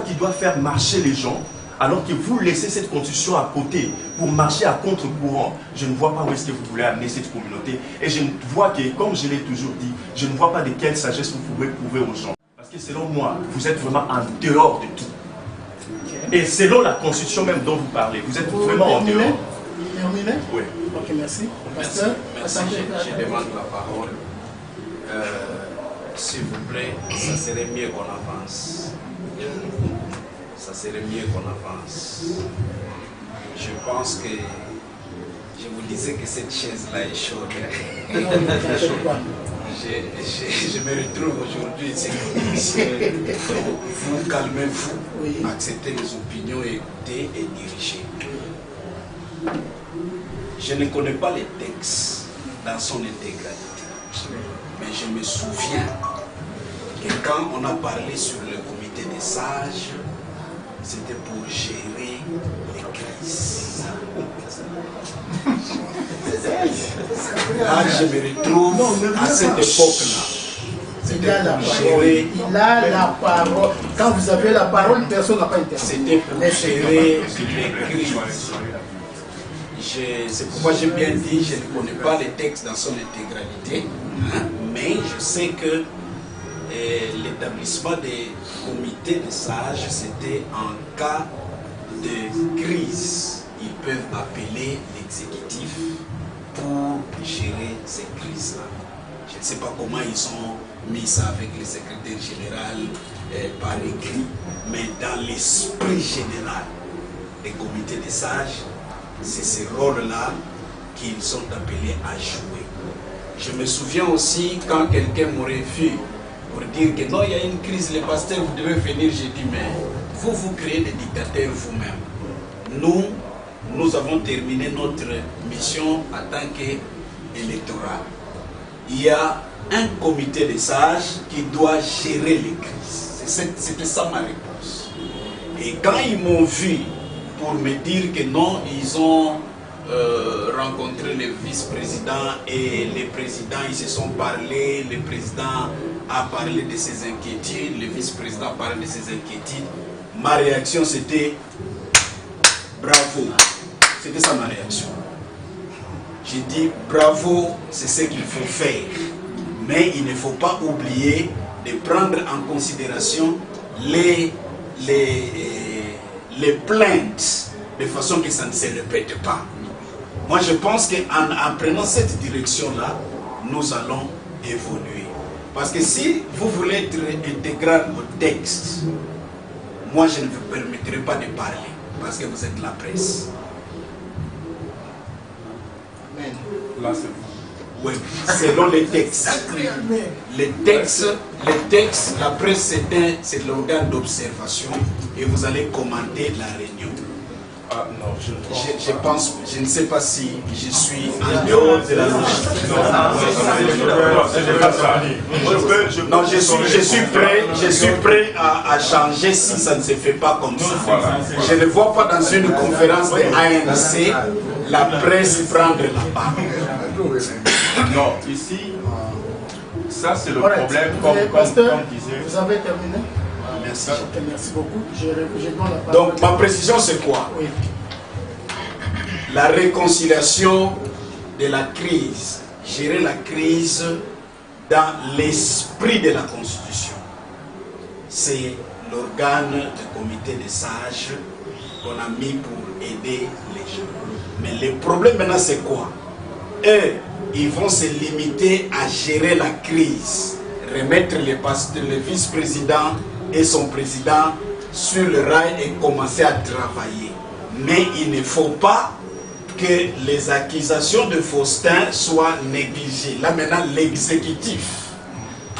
qui doit faire marcher les gens, alors que vous laissez cette constitution à côté pour marcher à contre-courant, je ne vois pas où est-ce que vous voulez amener cette communauté. Et je vois que, comme je l'ai toujours dit, je ne vois pas de quelle sagesse vous pouvez prouver aux gens. Parce que selon moi, vous êtes vraiment en dehors de tout. Et selon la constitution même dont vous parlez, vous êtes vraiment en dehors. Terminé? Oui. Ok, merci. Merci. Je demande la parole. S'il vous plaît, ça serait mieux qu'on avance. Ça serait mieux qu'on avance. Je pense que je vous disais que cette chaise-là est chaude. Je me retrouve aujourd'hui ici. Vous calmez-vous, acceptez les opinions, écoutez et dirigez. Je ne connais pas les textes dans son intégralité, mais je me souviens que quand on a parlé sur le comité des sages, c'était pour gérer les crises. Là, je me retrouve à cette époque-là. Il a la parole. Il a la parole. Quand vous avez la parole, personne n'a pas intervenu. C'était pour gérer les crises. C'est pourquoi j'ai bien dit, je ne connais pas les textes dans son intégralité, mais je sais que l'établissement des comités de sages, c'était en cas de crise. Ils peuvent appeler l'exécutif pour gérer ces crises-là. Je ne sais pas comment ils ont mis ça avec le secrétaire général par écrit, mais dans l'esprit général des comités de sages, c'est ce rôle-là qu'ils sont appelés à jouer. Je me souviens aussi quand quelqu'un m'aurait vu pour dire que non, il y a une crise, les pasteurs, vous devez venir, j'ai dit, mais vous créez des dictateurs vous-même. Nous avons terminé notre mission en tant qu'électorat. Il y a un comité de sages qui doit gérer les crises. C'était ça ma réponse. Et quand ils m'ont vu pour me dire que non, ils ont rencontré le vice-président et les présidents, ils se sont parlé, le président a parlé de ses inquiétudes, le vice-président a parlé de ses inquiétudes. Ma réaction c'était bravo, c'était ça ma réaction. J'ai dit bravo, c'est ce qu'il faut faire, mais il ne faut pas oublier de prendre en considération les plaintes de façon que ça ne se répète pas. Moi je pense qu'en prenant cette direction-là, nous allons évoluer. Parce que si vous voulez être intégral au texte, moi je ne vous permettrai pas de parler, parce que vous êtes la presse. Amen. Là, c'est Oui, selon les textes. Les textes, la presse c'est l'organe d'observation et vous allez commenter la réunion. Ah non, Je pense, je ne sais pas si je suis en dehors de la logique. Non, je suis prêt à changer si ça ne se fait pas comme ça. Je ne vois pas dans une conférence de ANC la presse prendre la parole. Non, ici, ça c'est le problème, comme disait. Vous avez terminé? Merci. Ok, merci beaucoup. Je donne la parole. Donc ma précision c'est quoi? Oui. La réconciliation de la crise, gérer la crise dans l'esprit de la Constitution. C'est l'organe du comité des sages qu'on a mis pour aider les gens. Mais le problème maintenant c'est quoi? Eux, ils vont se limiter à gérer la crise, remettre le vice-président et son président sur le rail et commencer à travailler. Mais il ne faut pas que les accusations de Faustin soient négligées. Là maintenant, l'exécutif,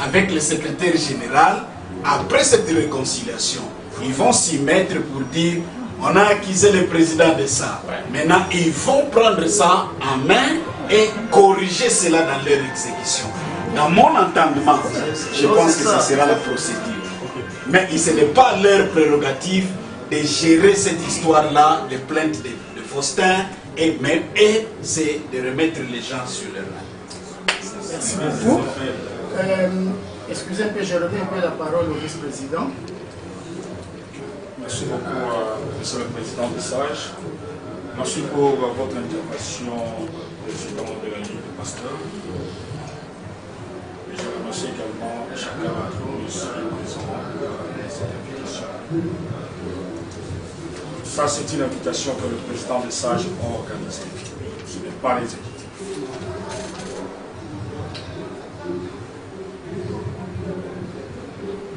avec le secrétaire général, après cette réconciliation, ils vont s'y mettre pour dire on a accusé le président de ça. Maintenant, ils vont prendre ça en main et corriger cela dans leur exécution. Dans mon entendement, je pense que ça sera la procédure. Mais ce n'est pas leur prérogative de gérer cette histoire-là, les plaintes de Faustin, et c'est de remettre les gens sur leur main. Merci beaucoup. Excusez un peu, je reviens un peu la parole au vice-président. Merci beaucoup, Monsieur le Président des Sages. Merci pour votre intervention, Président de la Ligue des Pasteurs. Et je remercie également chacun d'entre nous ici présent à cette invitation. Ça, c'est une invitation que le Président des Sages a organisée. Ce n'est pas l'exécutif.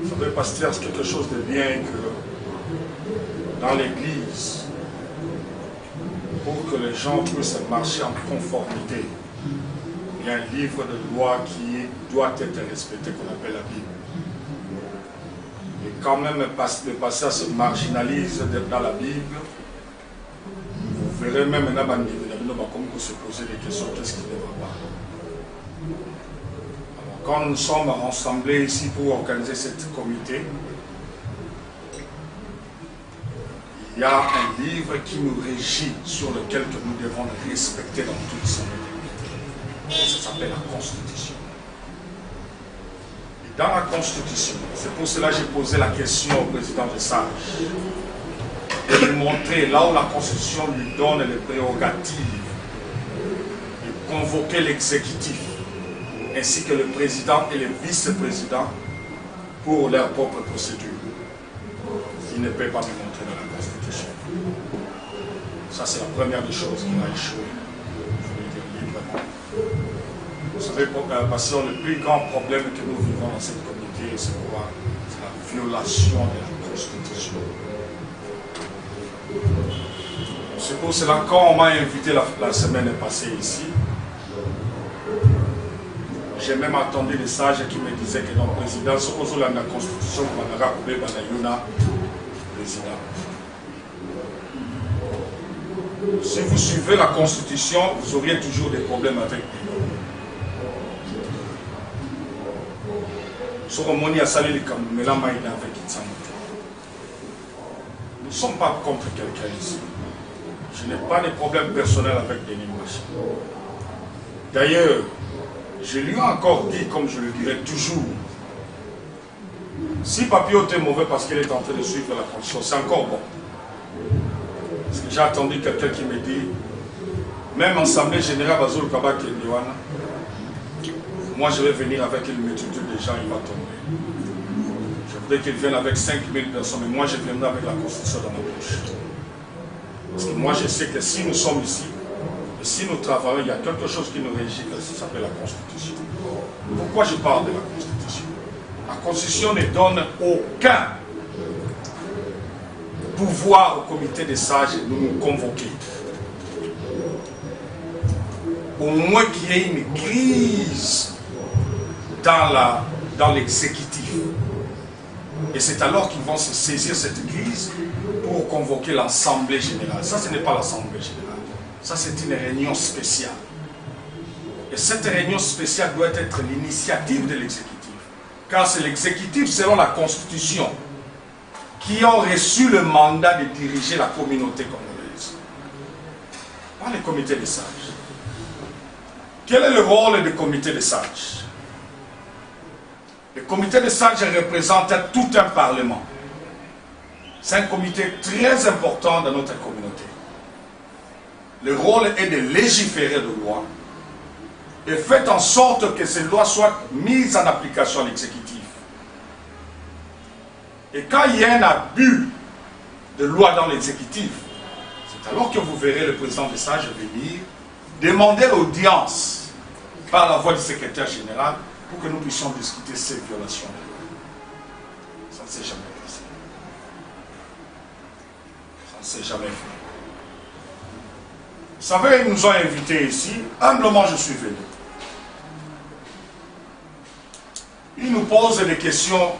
Ça veut pasteur, c'est quelque chose de bien que dans l'Église, pour que les gens puissent marcher en conformité, il y a un livre de loi qui doit être respecté, qu'on appelle la Bible. Et quand même le pasteur se marginalise dans la Bible, vous verrez même maintenant comme vous se posez des questions, qu'est-ce qui ne va pas. Alors, quand nous sommes rassemblés ici pour organiser cette comité, il y a un livre qui nous régit, sur lequel que nous devons respecter dans toute son intégrité. Ça s'appelle la Constitution. Et dans la Constitution, c'est pour cela que j'ai posé la question au président des sages, de lui montrer là où la Constitution lui donne les prérogatives de convoquer l'exécutif, ainsi que le président et le vice-président pour leur propre procédure. Il ne peut pas me montrer dans la Constitution. Ça, c'est la première des choses qui m'a échoué. Je vais dire librement. Vous savez, pasteur, le plus grand problème que nous vivons dans cette communauté, c'est quoi? C'est la violation de la Constitution. C'est pour cela, quand on m'a invité la semaine passée ici, j'ai même entendu des sages qui me disaient que dans le président, ce qu'on a la Constitution, on a rappelé dans la Yuna, président. Si vous suivez la Constitution, vous auriez toujours des problèmes avec lui. Nous ne sommes pas contre quelqu'un ici. Je n'ai pas de problème personnel avec Denis Moïse. D'ailleurs, je lui ai encore dit, comme je le dirai toujours, si Papillot est mauvais parce qu'il est en train de suivre la constitution, c'est encore bon. Parce que j'ai attendu quelqu'un qui me dit, même Assemblée Générale Bazoul Kabak et Niwana, moi je vais venir avec une multitude de gens, il va tomber. Je voudrais qu'il vienne avec 5000 personnes, mais moi je viendrai avec la constitution dans ma bouche. Parce que moi je sais que si nous sommes ici, et si nous travaillons, il y a quelque chose qui nous régit, ça s'appelle la Constitution. Pourquoi je parle de la Constitution? La Constitution ne donne aucun pouvoir au comité des sages de nous convoquer. Au moins qu'il y ait une crise dans l'exécutif. Et c'est alors qu'ils vont se saisir cette crise pour convoquer l'Assemblée générale. Ça, ce n'est pas l'Assemblée générale. Ça, c'est une réunion spéciale. Et cette réunion spéciale doit être l'initiative de l'exécutif. Car c'est l'exécutif, selon la Constitution, qui ont reçu le mandat de diriger la communauté congolaise. Pas les comités des sages. Quel est le rôle du comité des sages? Le comité des sages représente tout un parlement. C'est un comité très important dans notre communauté. Le rôle est de légiférer de lois et faire en sorte que ces lois soient mises en application à l'exécutif. Et quand il y a un abus de loi dans l'exécutif, c'est alors que vous verrez le président des sages venir demander l'audience par la voix du secrétaire général pour que nous puissions discuter ces violations de loi. Ça ne s'est jamais passé. Ça ne s'est jamais fait. Vous savez, ils nous ont invités ici. Humblement, je suis venu. Ils nous posent des questions.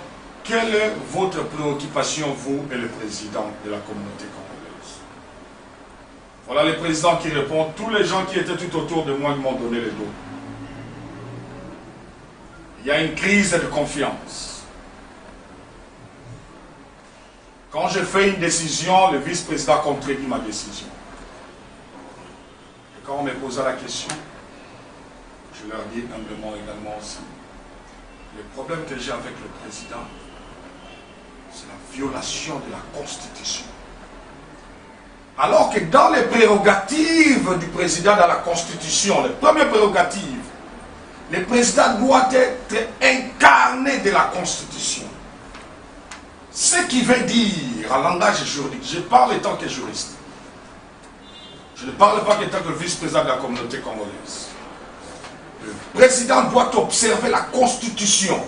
Quelle est votre préoccupation, vous et le président de la communauté congolaise? Voilà le président qui répond. Tous les gens qui étaient tout autour de moi m'ont donné le dos. Il y a une crise de confiance. Quand je fais une décision, le vice-président contredit ma décision. Et quand on me posa la question, je leur dis humblement également aussi, le problème que j'ai avec le président, c'est la violation de la Constitution. Alors que dans les prérogatives du président dans la Constitution, les premières prérogatives, le président doit être incarné de la Constitution. Ce qui veut dire, en langage juridique, je parle en tant que juriste. Je ne parle pas en tant que vice-président de la communauté congolaise. Le président doit observer la Constitution.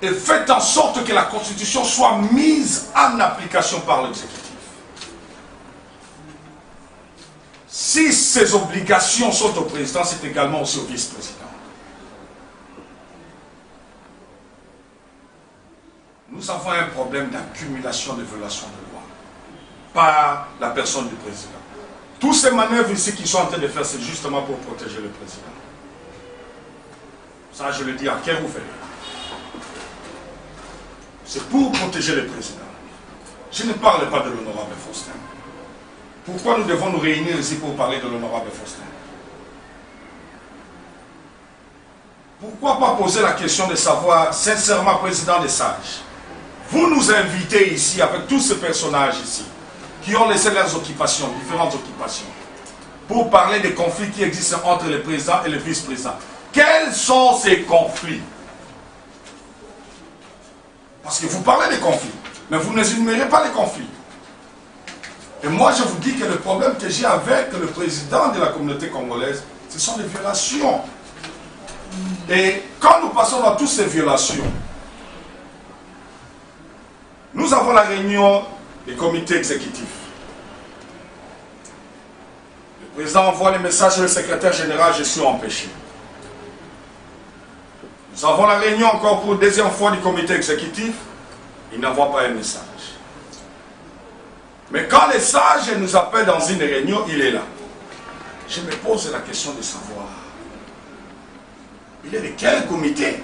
Et faites en sorte que la Constitution soit mise en application par l'exécutif. Si ces obligations sont au président, c'est également aussi au vice-président. Nous avons un problème d'accumulation de violations de loi par la personne du président. Tous ces manœuvres ici qu'ils sont en train de faire, c'est justement pour protéger le président. Ça, je le dis à cœur ouvert. C'est pour protéger le président. Je ne parle pas de l'honorable Faustin. Pourquoi nous devons nous réunir ici pour parler de l'honorable Faustin? Pourquoi pas poser la question de savoir, sincèrement, président des sages, vous nous invitez ici avec tous ces personnages ici, qui ont laissé leurs occupations, différentes occupations, pour parler des conflits qui existent entre le président et le vice-président. Quels sont ces conflits? Parce que vous parlez des conflits, mais vous n'énumérez pas les conflits. Et moi, je vous dis que le problème que j'ai avec le président de la communauté congolaise, ce sont les violations. Et quand nous passons dans toutes ces violations, nous avons la réunion des comités exécutifs. Le président envoie les messages au secrétaire général, je suis empêché. Nous avons la réunion encore pour la deuxième fois du comité exécutif, il n'envoie pas un message. Mais quand les sages nous appellent dans une réunion, il est là. Je me pose la question de savoir, il est de quel comité?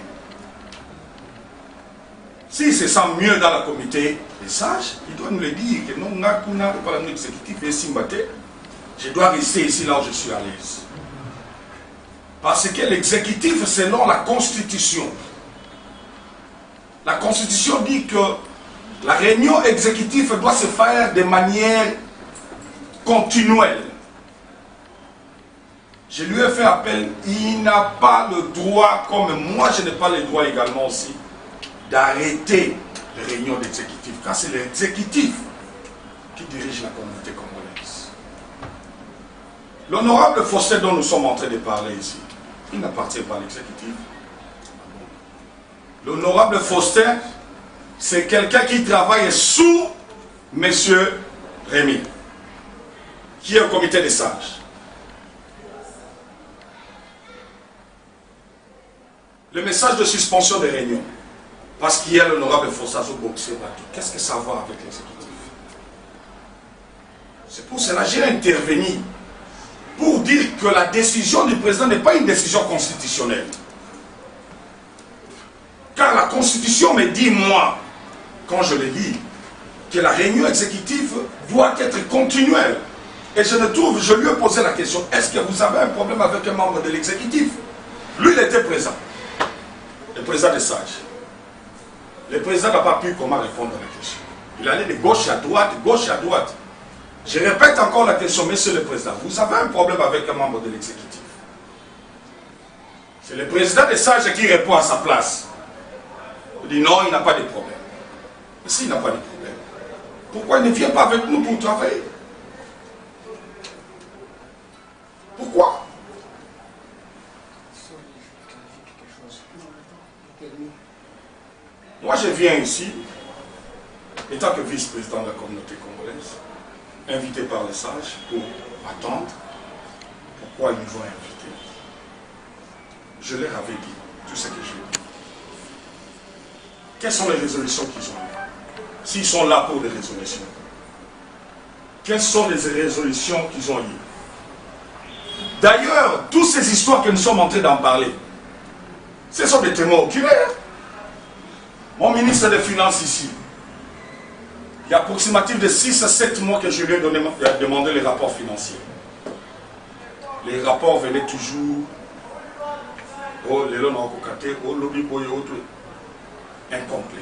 S'il se sent mieux dans le comité des sages, il doit nous le dire que non, on a pas l'exécutif et Simbaté, je dois rester ici là où je suis à l'aise. Parce que l'exécutif, selon la Constitution, la Constitution dit que la réunion exécutive doit se faire de manière continuelle. Je lui ai fait appel, il n'a pas le droit, comme moi je n'ai pas le droit également aussi, d'arrêter les réunions d'exécutif, car c'est l'exécutif qui dirige la communauté congolaise. L'honorable Faustin dont nous sommes en train de parler ici, il n'appartient pas à l'exécutif. L'honorable Faustin, c'est quelqu'un qui travaille sous M. Rémy, qui est au comité des sages. Le message de suspension des réunions, parce qu'il y a l'honorable Faustin Boxer, qu'est-ce que ça va avec l'exécutif? C'est pour cela que j'ai intervenu pour dire que la décision du président n'est pas une décision constitutionnelle. Car la Constitution me dit, moi, quand je le dis, que la réunion exécutive doit être continuelle. Et je lui ai posé la question, est-ce que vous avez un problème avec un membre de l'exécutif? Lui, il était présent. Le président des sages. Le président n'a pas pu comment répondre à la question. Il allait de gauche à droite, gauche à droite. Je répète encore la question, monsieur le président, vous avez un problème avec un membre de l'exécutif? C'est le président des sages qui répond à sa place. Il dit non, il n'a pas de problème. Mais s'il n'a pas de problème, pourquoi il ne vient pas avec nous pour travailler? Pourquoi? Moi, je viens ici, étant que vice-président de la communauté congolaise, invité par les sages pour attendre pourquoi ils nous ont invités. Je leur avais dit tout ce que je dis. Quelles sont les résolutions qu'ils ont eues? S'ils sont là pour des résolutions, quelles sont les résolutions qu'ils ont eues? D'ailleurs, toutes ces histoires que nous sommes en train d'en parler, ce sont des témoins oculaires. Mon ministre des Finances ici, il y a approximativement de 6 à 7 mois que je lui ai demandé les rapports financiers. Les rapports venaient toujours incomplets.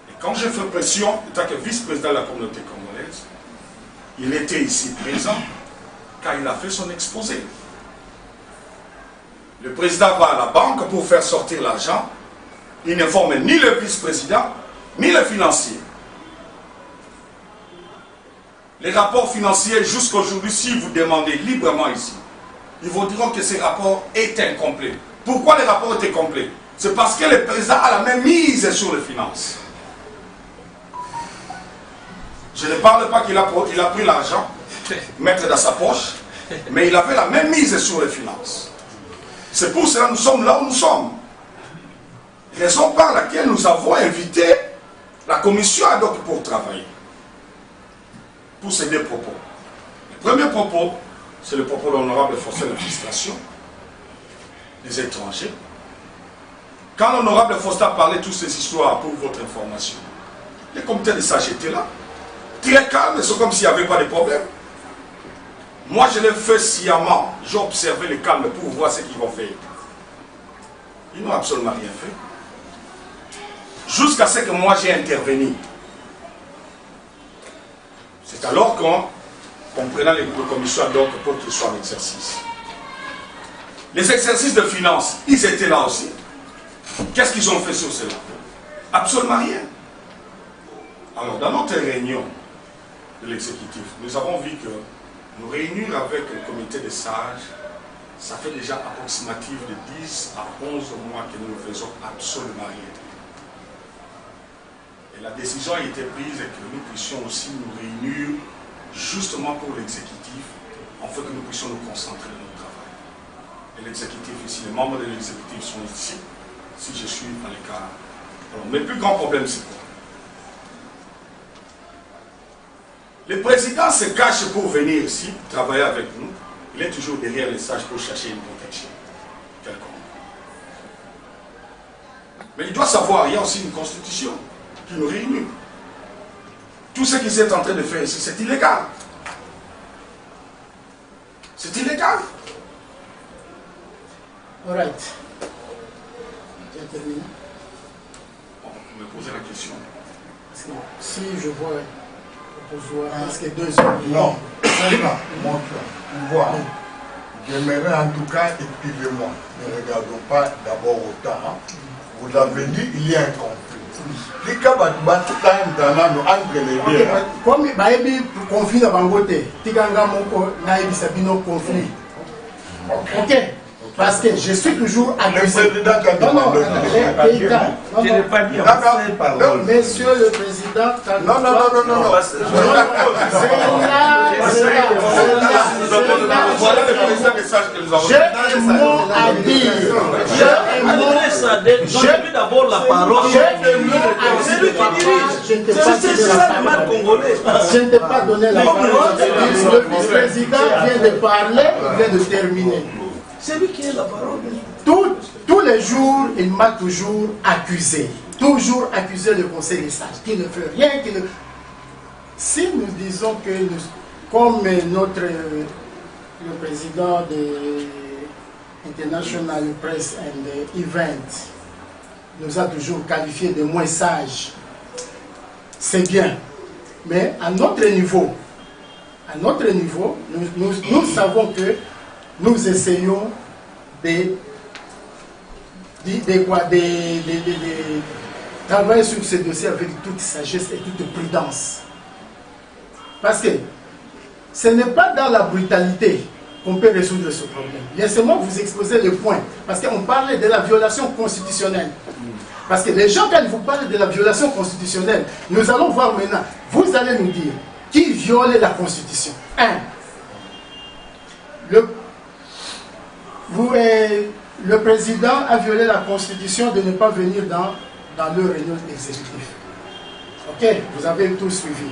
Et quand j'ai fait pression, en tant que vice-président de la communauté congolaise, il était ici présent car il a fait son exposé. Le président va à la banque pour faire sortir l'argent. Il n'informe ni le vice-président, ni le financier. Les rapports financiers, jusqu'à aujourd'hui, si vous demandez librement ici, ils vous diront que ces rapports est incomplet. Pourquoi les rapports étaient complets? C'est parce que le président a la même mise sur les finances. Je ne parle pas qu'il a pris l'argent, mettre dans sa poche, mais il avait la même mise sur les finances. C'est pour cela que nous sommes là où nous sommes. Raison par laquelle nous avons invité la commission ad hoc pour travailler. Pour ces deux propos. Le premier propos, c'est le propos de l'honorable Faustin de l'administration des étrangers. Quand l'honorable Faustin parlait de toutes ces histoires pour votre information, les comités de sages étaient là, très calmes, c'est comme s'il n'y avait pas de problème. Moi, je l'ai fait sciemment. J'ai observé le calme pour voir ce qu'ils vont faire. Ils n'ont absolument rien fait. Jusqu'à ce que moi j'ai intervenu. C'est alors qu'on prenait les commissions ad hoc pour qu'ils soient en exercice. Les exercices de finances, ils étaient là aussi. Qu'est-ce qu'ils ont fait sur cela? Absolument rien. Alors, dans notre réunion de l'exécutif, nous avons vu que nous réunir avec le comité des sages, ça fait déjà approximativement de 10 à 11 mois que nous ne faisons absolument rien. Et la décision a été prise que nous puissions aussi nous réunir justement pour l'exécutif, afin que nous puissions nous concentrer dans notre travail. Et l'exécutif ici, les membres de l'exécutif sont ici, si je suis dans les cas. Alors, mes plus grands problèmes, c'est quoi? Le président se cache pour venir ici, travailler avec nous. Il est toujours derrière les sages pour chercher une protection quelconque. Mais il doit savoir, il y a aussi une constitution qui nous réunit. Tout ce qu'il est en train de faire ici, c'est illégal. C'est illégal. All right. J'ai terminé. Vous me posez la question. Parce que si je vois parce que 2 heures. Non, c'est là, pouvoir. J'aimerais en tout cas, excusez-moi, ne regardons pas d'abord au temps. Vous avez dit il y a un conflit. Entre les deux. Comme il y a un conflit dans le côté, il y a un conflit. Ok. Parce que je suis toujours accusé. Non, non, je n'ai pas dit Monsieur le Président, non. J'ai un mot à dire. J'ai d'abord la parole. C'est lui qui dirige. C'est ça le mal congolais. Je ne t'ai pas donné la parole. Le vice-président vient de parler, il vient de terminer. C'est lui qui a la parole. Tous les jours, il m'a toujours accusé. Toujours accusé le Conseil des sages, qui ne fait rien. Si nous disons que, comme le président de International Press and Event nous a toujours qualifié de moins sages, c'est bien. Mais à notre niveau, nous savons que nous essayons de travailler sur ce dossier avec toute sagesse et toute prudence. Parce que ce n'est pas dans la brutalité qu'on peut résoudre ce problème. Laissez-moi vous exposer le point. Parce qu'on parlait de la violation constitutionnelle. Parce que les gens, quand ils vous parlent de la violation constitutionnelle, nous allons voir maintenant, vous allez nous dire qui viole la Constitution. 1. Le président a violé la Constitution de ne pas venir dans le réunion exécutive. Ok, vous avez tout suivi.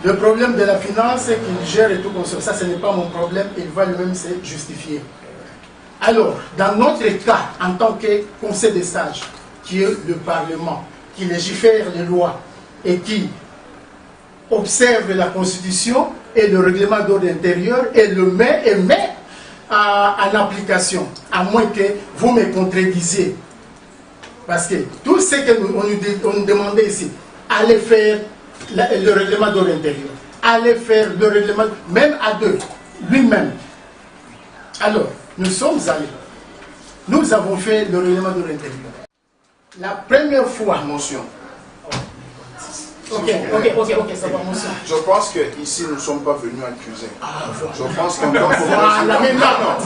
Le problème de la finance, c'est qu'il gère et tout comme ça. Ça, ce n'est pas mon problème. Il va lui-même se justifier. Alors, dans notre cas, en tant que conseil des sages, qui est le Parlement, qui légifère les lois et qui observe la Constitution et le règlement d'ordre intérieur et le met en application, à moins que vous me contredisiez. Parce que tout ce que on nous demandait ici, allez faire le règlement d'ordre intérieur, allez faire le règlement, même à 2, lui-même. Alors, nous sommes allés. Nous avons fait le règlement d'ordre intérieur. La première fois. Motion. Ok, ça va, motion. Je pense qu'ici, nous ne sommes pas venus accuser. Je pense qu'en tant que...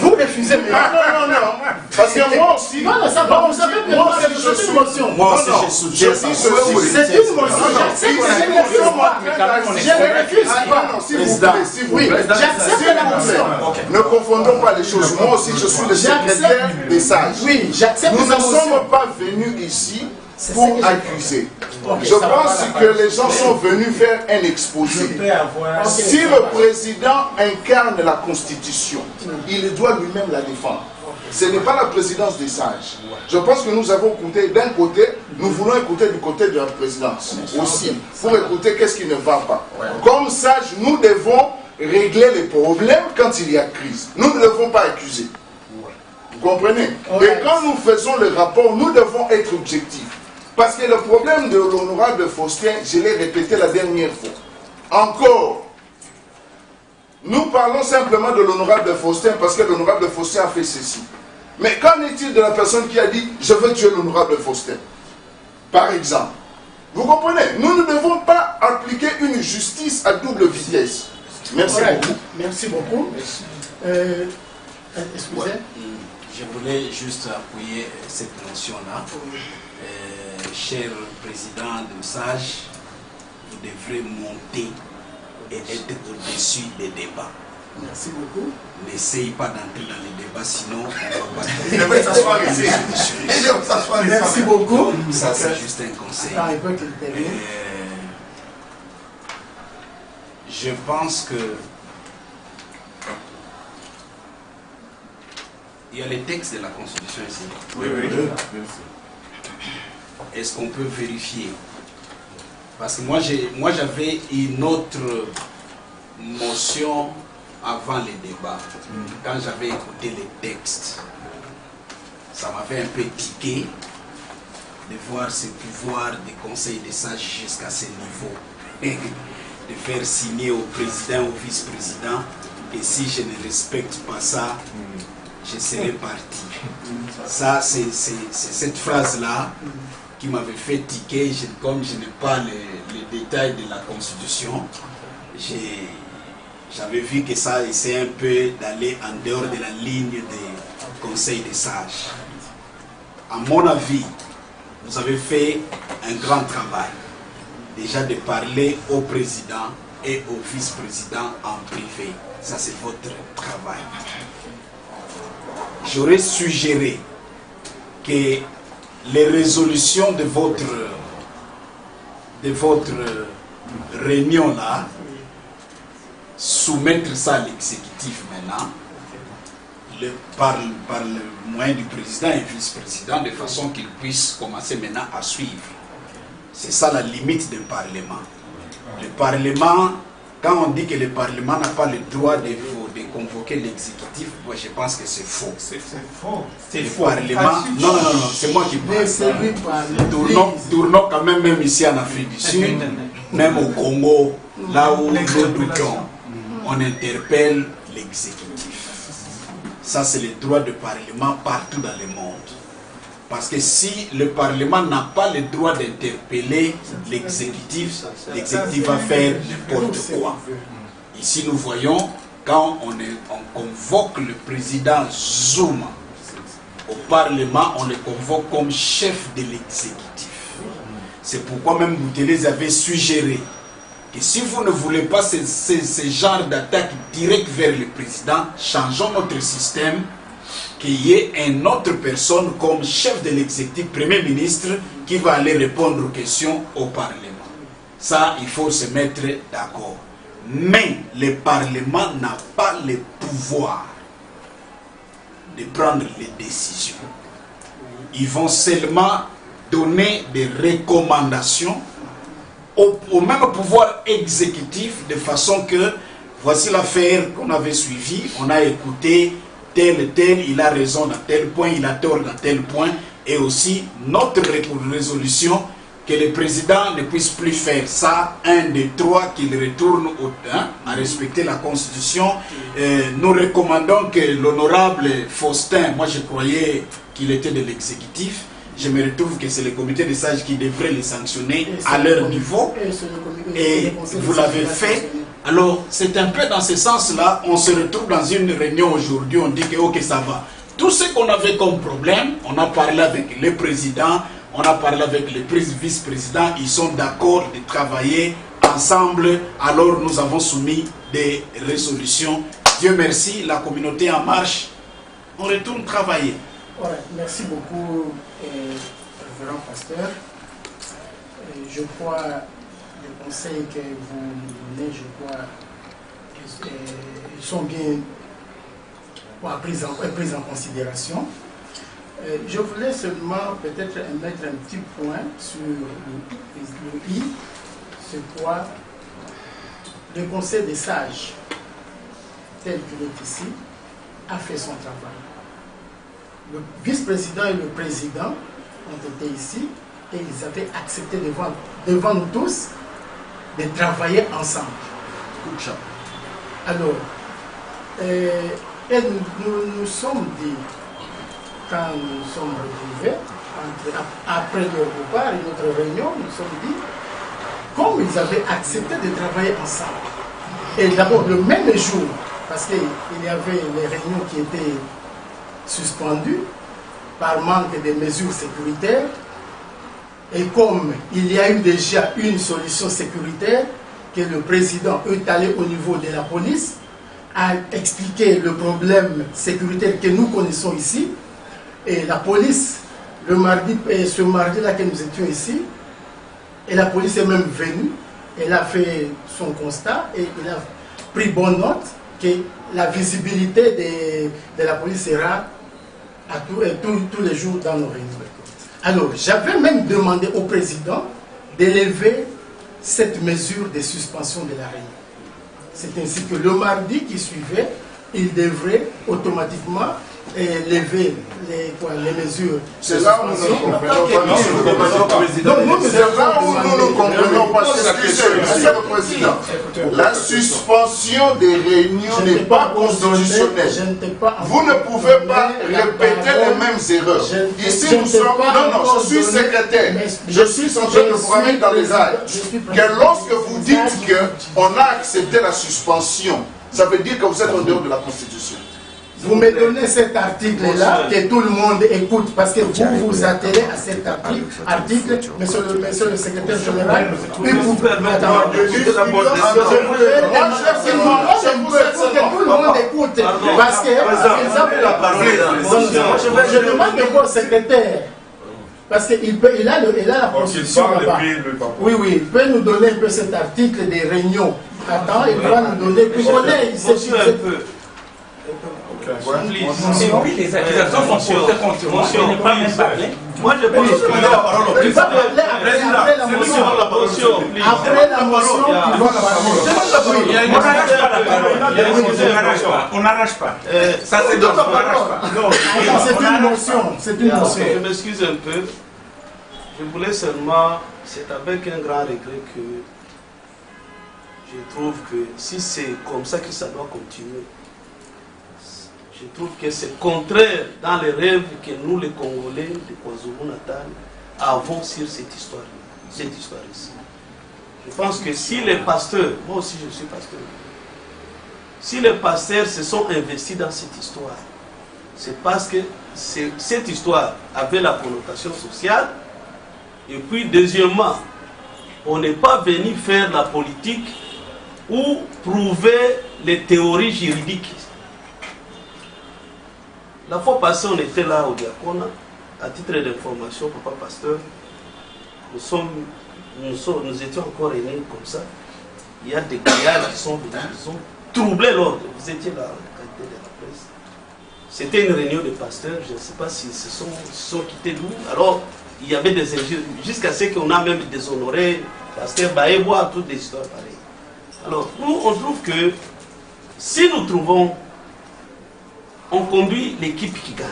Vous refusez. Non. Parce que moi aussi... Non, ça va, vous savez que moi aussi, je suis une motion. Moi aussi, je soutiens ça. C'est une motion. Je ne refuse pas. S'il vous plaît. J'accepte la motion. Ne confondons pas les choses. Moi aussi, je suis le secrétaire des sages. Oui, j'accepte la motion. Nous ne sommes pas venus ici pour accuser. Je pense que les gens sont venus faire un exposé. Si le président incarne la Constitution, il doit lui-même la défendre. Ce n'est pas la présidence des sages. Je pense que nous avons écouté d'un côté, nous voulons écouter du côté de la présidence aussi, pour écouter qu'est-ce qui ne va pas. Comme sages, nous devons régler les problèmes quand il y a crise. Nous ne devons pas accuser. Vous comprenez? Et quand nous faisons le rapport, nous devons être objectifs. Parce que le problème de l'honorable Faustin, je l'ai répété la dernière fois. Encore, nous parlons simplement de l'honorable Faustin parce que l'honorable Faustin a fait ceci. Mais qu'en est-il de la personne qui a dit « je veux tuer l'honorable Faustin » par exemple? Vous comprenez? Nous ne devons pas appliquer une justice à double vitesse. Merci beaucoup. Merci beaucoup. Excusez. Je voulais juste appuyer cette notion-là. Cher président de SAGE, vous devrez monter et être au-dessus des débats. Merci beaucoup. N'essayez pas d'entrer dans les débats, sinon on va pas... Il devrait s'asseoir ici. Merci beaucoup. Ça, c'est juste un conseil. Je pense que il y a les textes de la Constitution ici. Oui. Est-ce qu'on peut vérifier? Parce que moi j'avais une autre motion avant les débats, quand j'avais écouté les textes. Ça m'avait un peu tiqué de voir ce pouvoir des conseils des sages jusqu'à ce niveau, de faire signer au président, au vice-président, et si je ne respecte pas ça, je serai parti. Ça, c'est cette phrase-là qui m'avait fait tiquer. Comme je n'ai pas les détails de la Constitution, j'avais vu que ça essayait un peu d'aller en dehors de la ligne des conseils des sages. À mon avis, vous avez fait un grand travail. Déjà de parler au président et au vice-président en privé. Ça, c'est votre travail. J'aurais suggéré que les résolutions de votre réunion-là, soumettre ça à l'exécutif maintenant, par le moyen du président et vice-président, de façon qu'ils puissent commencer maintenant à suivre. C'est ça la limite d'un parlement. Le parlement, quand on dit que le parlement n'a pas le droit de convoquer l'exécutif, moi je pense que c'est faux. C'est faux. C'est faux. Non, c'est moi qui parle. Tournons quand même ici en Afrique du Sud, même au Congo, là où nous doutons, on interpelle l'exécutif. Ça, c'est le droit du Parlement partout dans le monde. Parce que si le Parlement n'a pas le droit d'interpeller l'exécutif, l'exécutif va faire n'importe quoi. Ici, nous voyons, quand on convoque le président Zuma au Parlement, on le convoque comme chef de l'exécutif. C'est pourquoi même Boutelez avait suggéré que si vous ne voulez pas ce genre d'attaque directe vers le président, changeons notre système, qu'il y ait une autre personne comme chef de l'exécutif, Premier ministre, qui va aller répondre aux questions au Parlement. Ça, il faut se mettre d'accord. Mais le Parlement n'a pas le pouvoir de prendre les décisions. Ils vont seulement donner des recommandations au même pouvoir exécutif, de façon que voici l'affaire qu'on avait suivie, on a écouté tel, il a raison dans tel point, il a tort dans tel point, et aussi notre résolution que le président ne puisse plus faire ça, 1, 2, 3, qu'il retourne à respecter la Constitution. Nous recommandons que l'honorable Faustin, moi je croyais qu'il était de l'exécutif, je me retrouve que c'est le comité des sages qui devrait les sanctionner à leur niveau, et vous l'avez fait. Alors c'est un peu dans ce sens-là, on se retrouve dans une réunion aujourd'hui, on dit que ok, ça va. Tout ce qu'on avait comme problème, on a parlé avec le président, on a parlé avec le vice-président, ils sont d'accord de travailler ensemble, alors nous avons soumis des résolutions. Dieu merci, la communauté en marche, on retourne travailler. Ouais, merci beaucoup, révérend pasteur. Je crois les conseils que vous nous donnez, je crois qu'ils sont bien pris en considération. Je voulais seulement peut-être mettre un petit point sur le I, c'est quoi le conseil des sages, tel qu'il est ici, a fait son travail. Le vice-président et le président ont été ici et ils avaient accepté devant nous tous de travailler ensemble. Alors, nous sommes dit, quand nous sommes retrouvés, après leur repas et notre réunion, nous sommes dit, comme ils avaient accepté de travailler ensemble, et d'abord le même jour, parce qu'il y avait les réunions qui étaient suspendues par manque de mesures sécuritaires, et comme il y a eu déjà une solution sécuritaire, que le président est allé au niveau de la police, a expliqué le problème sécuritaire que nous connaissons ici, et la police, ce mardi-là que nous étions ici, et la police est même venue, elle a fait son constat, et elle a pris bonne note que la visibilité de la police sera tous les jours dans nos réunions. Alors, j'avais même demandé au président d'élever cette mesure de suspension de la réunion. C'est ainsi que le mardi qui suivait, il devrait automatiquement lever les mesures. C'est là où nous ne comprenons pas. Monsieur le Président, la suspension des réunions n'est pas constitutionnelle. Vous ne pouvez pas répéter les mêmes erreurs. Ici, nous sommes... Non, je suis secrétaire. Je suis en train de vous ramener dans les airs. Que lorsque vous dites qu'on a accepté la suspension, ça veut dire que vous êtes en dehors de la Constitution. Vous me donnez cet article-là, que tout le monde écoute, parce que vous vous attelez à cet article, monsieur le secrétaire général, et vous permettez que tout le monde écoute, parce que je demande au secrétaire, parce qu'il a la constitution là-bas. Oui, il peut nous donner un peu cet article des réunions. Attends, il va nous donner, puis on est ici. Oui, les accusations sont posées contre moi. Je n'ai pas même parlé. Moi, je pense que la parole au président. Après la motion, il va parler. On n'arrache pas. Ça, c'est d'autres. On n'arrache pas. C'est une motion. C'est une motion. Je m'excuse un peu. Je voulais seulement, c'est avec un grand regret que je trouve que si c'est comme ça que ça doit continuer, je trouve que c'est contraire dans les rêves que nous, les Congolais de KwaZulu-Natal, avons sur cette histoire ici. Je pense que si les pasteurs, moi aussi je suis pasteur, si les pasteurs se sont investis dans cette histoire, c'est parce que cette histoire avait la connotation sociale. Et puis, deuxièmement, on n'est pas venu faire la politique ou prouver les théories juridiques. La fois passée, on était là au Diaconia, à titre d'information, papa pasteur, nous étions encore réunis comme ça. Il y a des gaillards qui sont venus, ils ont troublé l'ordre. Vous étiez là, en qualité de la presse. C'était une réunion de pasteurs, je ne sais pas s'ils se sont quittés d'où. Alors, il y avait des injures, jusqu'à ce qu'on a même déshonoré, pasteur Baébois, toutes des histoires pareilles. Alors, nous, on trouve que si nous trouvons, on conduit l'équipe qui gagne.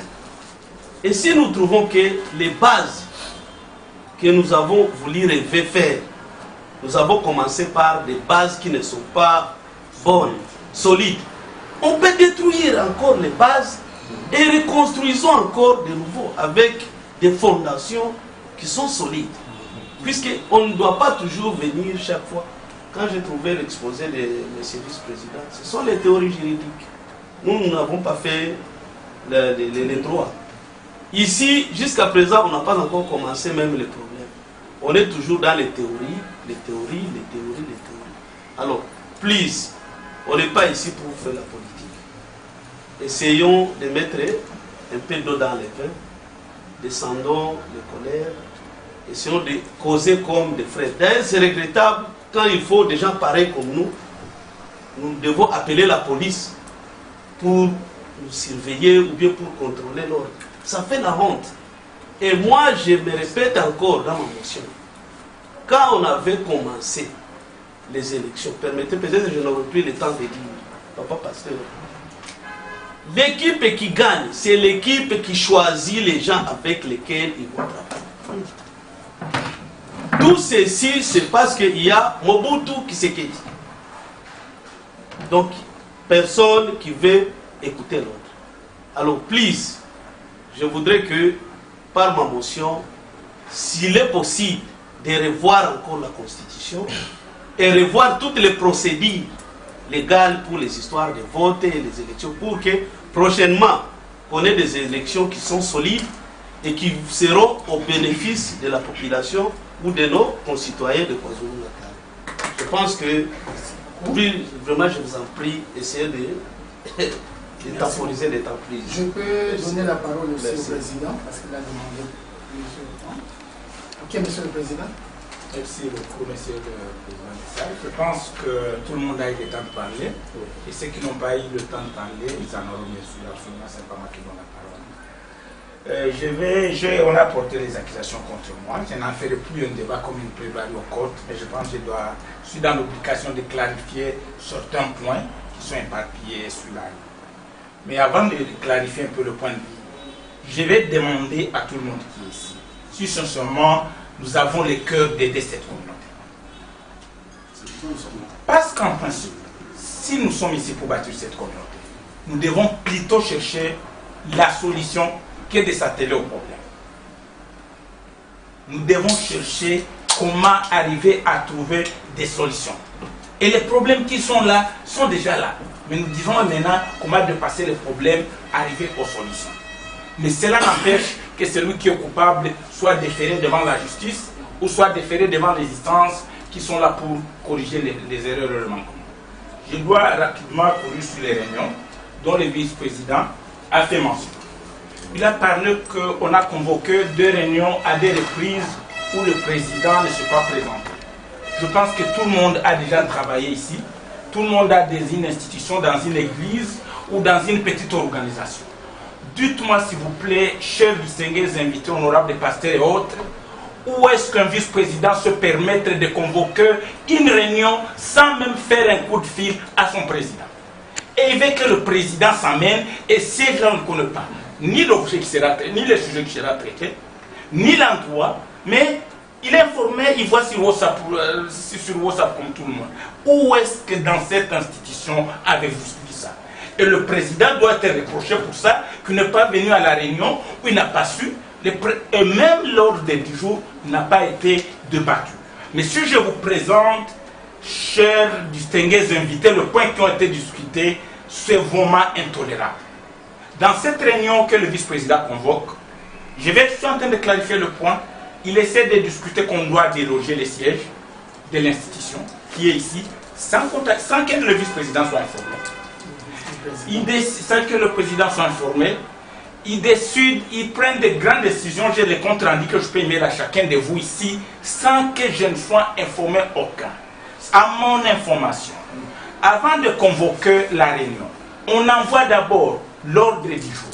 Et si nous trouvons que les bases que nous avons voulu rêver faire, nous avons commencé par des bases qui ne sont pas bonnes, solides, on peut détruire encore les bases et reconstruisons encore de nouveau avec des fondations qui sont solides. Puisqu'on ne doit pas toujours venir chaque fois. Quand j'ai trouvé l'exposé de M. vice-président, ce sont les théories juridiques. Nous n'avons pas fait les droits. Ici, jusqu'à présent, on n'a pas encore commencé même les problèmes. On est toujours dans les théories. Alors, please, on n'est pas ici pour faire la politique. Essayons de mettre un peu d'eau dans les vins. Descendons les colères. Essayons de causer comme des frères. D'ailleurs, c'est regrettable quand il faut des gens pareils comme nous. Nous devons appeler la police pour nous surveiller ou bien pour contrôler l'ordre. Ça fait la honte. Et moi, je me répète encore dans ma motion. Quand on avait commencé les élections, permettez, peut-être que je n'aurai plus le temps de dire, papa pasteur, l'équipe qui gagne, c'est l'équipe qui choisit les gens avec lesquels ils vont travailler. Tout ceci, c'est parce qu'il y a Mobutu Tshisekedi. Donc, personne qui veut écouter l'autre. Alors, please, je voudrais que, par ma motion, s'il est possible de revoir encore la Constitution et revoir toutes les procédures légales pour les histoires de vote et les élections, pour que prochainement, on ait des élections qui sont solides et qui seront au bénéfice de la population ou de nos concitoyens de KwaZulu-Natal. Je pense que, oui, vraiment, je vous en prie, essayez de temporiser les temps pris. Je peux donner la parole aussi au président, parce qu'il a demandé plusieurs temps. Ok, monsieur le président. Merci beaucoup, monsieur le président de salle. Je pense que tout le monde a eu le temps de parler. Et ceux qui n'ont pas eu le temps de parler, ils en auront bien sûr. Absolument, c'est pas moi qui donne la parole. On a porté les accusations contre moi. Je n'en ferai plus un débat comme une plaidoirie au court, mais je pense que je suis dans l'obligation de clarifier certains points qui sont éparpillés sur la ligne. Mais avant de clarifier un peu le point de vue, je vais demander à tout le monde qui est ici, si sincèrement nous avons le cœur d'aider cette communauté. Parce qu'en principe, si nous sommes ici pour bâtir cette communauté, nous devons plutôt chercher la solution que de s'atteler au problème. Nous devons chercher comment arriver à trouver des solutions. Et les problèmes qui sont là sont déjà là. Mais nous disons maintenant comment dépasser les problèmes, arriver aux solutions. Mais cela n'empêche que celui qui est coupable soit déféré devant la justice ou soit déféré devant les instances qui sont là pour corriger les erreurs et les manquements. Je dois rapidement courir sur les réunions dont le vice-président a fait mention. Il a parlé qu'on a convoqué 2 réunions à des reprises où le président ne s'est pas présenté. Je pense que tout le monde a déjà travaillé ici. Tout le monde a une institution dans une église ou dans une petite organisation. Dites-moi s'il vous plaît, chers distingués invités, honorables pasteurs et autres, où est-ce qu'un vice-président se permettre de convoquer une réunion sans même faire un coup de fil à son président? Et il veut que le président s'amène, et si on ne connaît pas ni l'objet qui sera traité, ni le sujet qui sera traité, ni l'endroit, mais il est informé, il voit sur WhatsApp comme tout le monde. Où est-ce que dans cette institution avez-vous suivi ça? Et le président doit être reproché pour ça, qu'il n'est pas venu à la réunion, où il n'a pas su, et même l'ordre du jour n'a pas été débattu. Mais si je vous présente, chers distingués invités, le point qui ont été discutés, c'est vraiment intolérable. Dans cette réunion que le vice-président convoque, je suis en train de clarifier le point. Il essaie de discuter qu'on doit déloger les sièges de l'institution qui est ici, sans que le vice-président soit informé. Sans que le président soit informé, il décide, il prend de grandes décisions. J'ai les comptes rendus que je peux émettre à chacun de vous ici, sans que je ne sois informé aucun. À mon information, avant de convoquer la réunion, on envoie d'abord l'ordre du jour.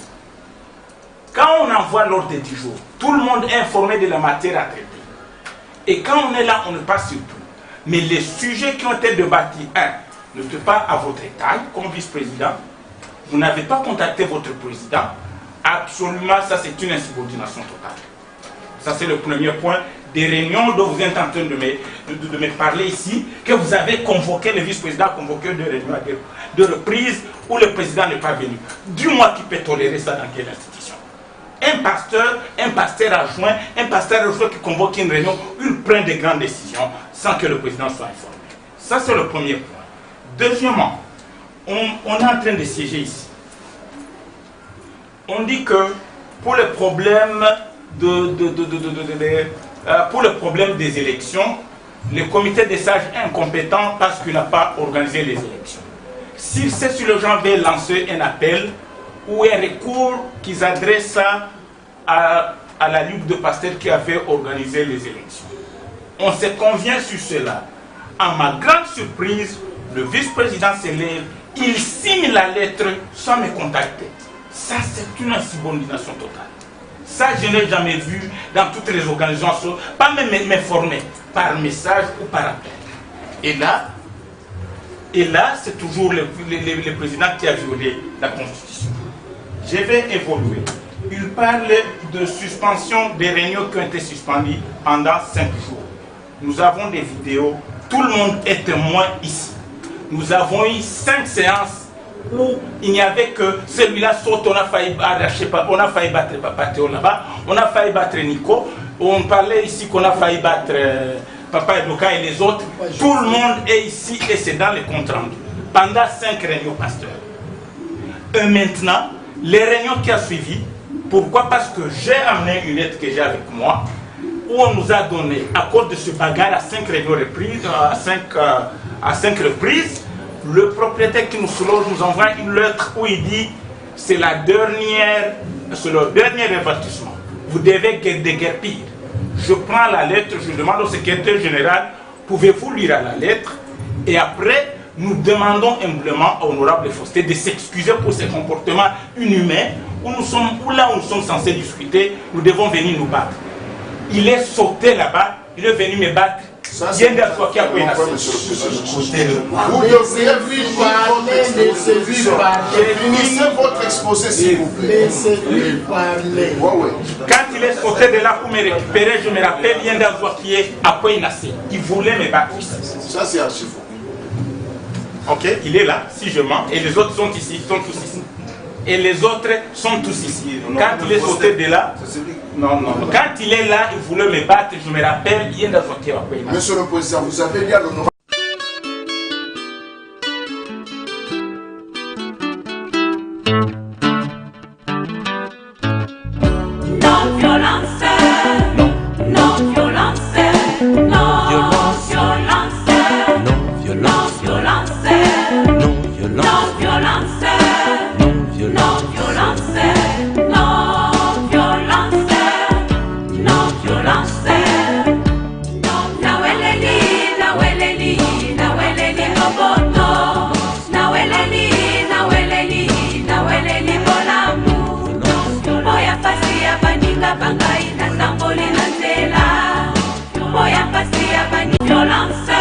Quand on envoie l'ordre du jour, tout le monde est informé de la matière à traiter. Et quand on est là, on ne passe sur tout. Mais les sujets qui ont été débattus, ne sont pas à votre taille comme vice-président. Vous n'avez pas contacté votre président. Absolument, ça c'est une insubordination totale. Ça c'est le premier point des réunions dont vous êtes en train de me parler ici, que vous avez convoqué, le vice-président a convoqué 2 réunions à 2 reprises où le président n'est pas venu. Dis-moi qui peut tolérer ça dans quelle institution? Un pasteur adjoint qui convoque une réunion, il prend de grandes décisions sans que le président soit informé. Ça c'est le premier point. Deuxièmement, on est en train de siéger ici. On dit que pour le problème des élections, le comité des sages est incompétent parce qu'il n'a pas organisé les élections. Si les gens veulent lancer un appel ou un recours qu'ils adressent à la Ligue de pasteurs qui avait organisé les élections. On se convient sur cela. À ma grande surprise, le vice-président se lève, il signe la lettre sans me contacter. Ça, c'est une insubordination totale. Ça, je n'ai jamais vu dans toutes les organisations, pas même m'informer par message ou par appel. Et là, c'est toujours le président qui a violé la Constitution. Je vais évoluer. Il parle de suspension des réunions qui ont été suspendues pendant 5 jours. Nous avons des vidéos, tout le monde est témoin ici. Nous avons eu 5 séances où il n'y avait que celui-là saute, on a failli arracher, on a failli battre Papa Théo là-bas, on a failli battre Nico, on parlait ici qu'on a failli battre Papa Edoka et les autres. Tout le monde est ici et c'est dans les comptes rendus. Pendant 5 réunions pasteurs. Et maintenant, les réunions qui ont suivi, pourquoi? Parce que j'ai amené une lettre que j'ai avec moi, où on nous a donné, à cause de ce bagarre à 5 réunions reprises, à 5 reprises, le propriétaire qui nous loge nous envoie une lettre où il dit c'est le dernier avertissement. Vous devez déguerpir. Je prends la lettre, je demande au secrétaire général, pouvez-vous lire la lettre? Et après, nous demandons humblement à Honorable Faustin de s'excuser pour ses comportements inhumains où nous sommes, ou là où nous sommes censés discuter, nous devons venir nous battre. Il est sauté là-bas, il est venu me battre. Ça, c'est vous devriez parler, laissez-lui parler. Finissez votre exposé, s'il vous plaît. Laissez-lui parler. Quand il est sauté de là pour me récupérer, je me rappelle Yendazwa qui est à Kouinassi. Il voulait me battre. Ça, c'est archi faux. Ok, il est là, si je mens, et les autres sont ici, sont tous ici. Et les autres sont tous ici. Quand il est sauté de là, non. Quand il est là, il voulait me battre, je me rappelle, Yendazwa qui est à Kouinassi. Monsieur le Président, vous avez dit à l'honorable. Violence.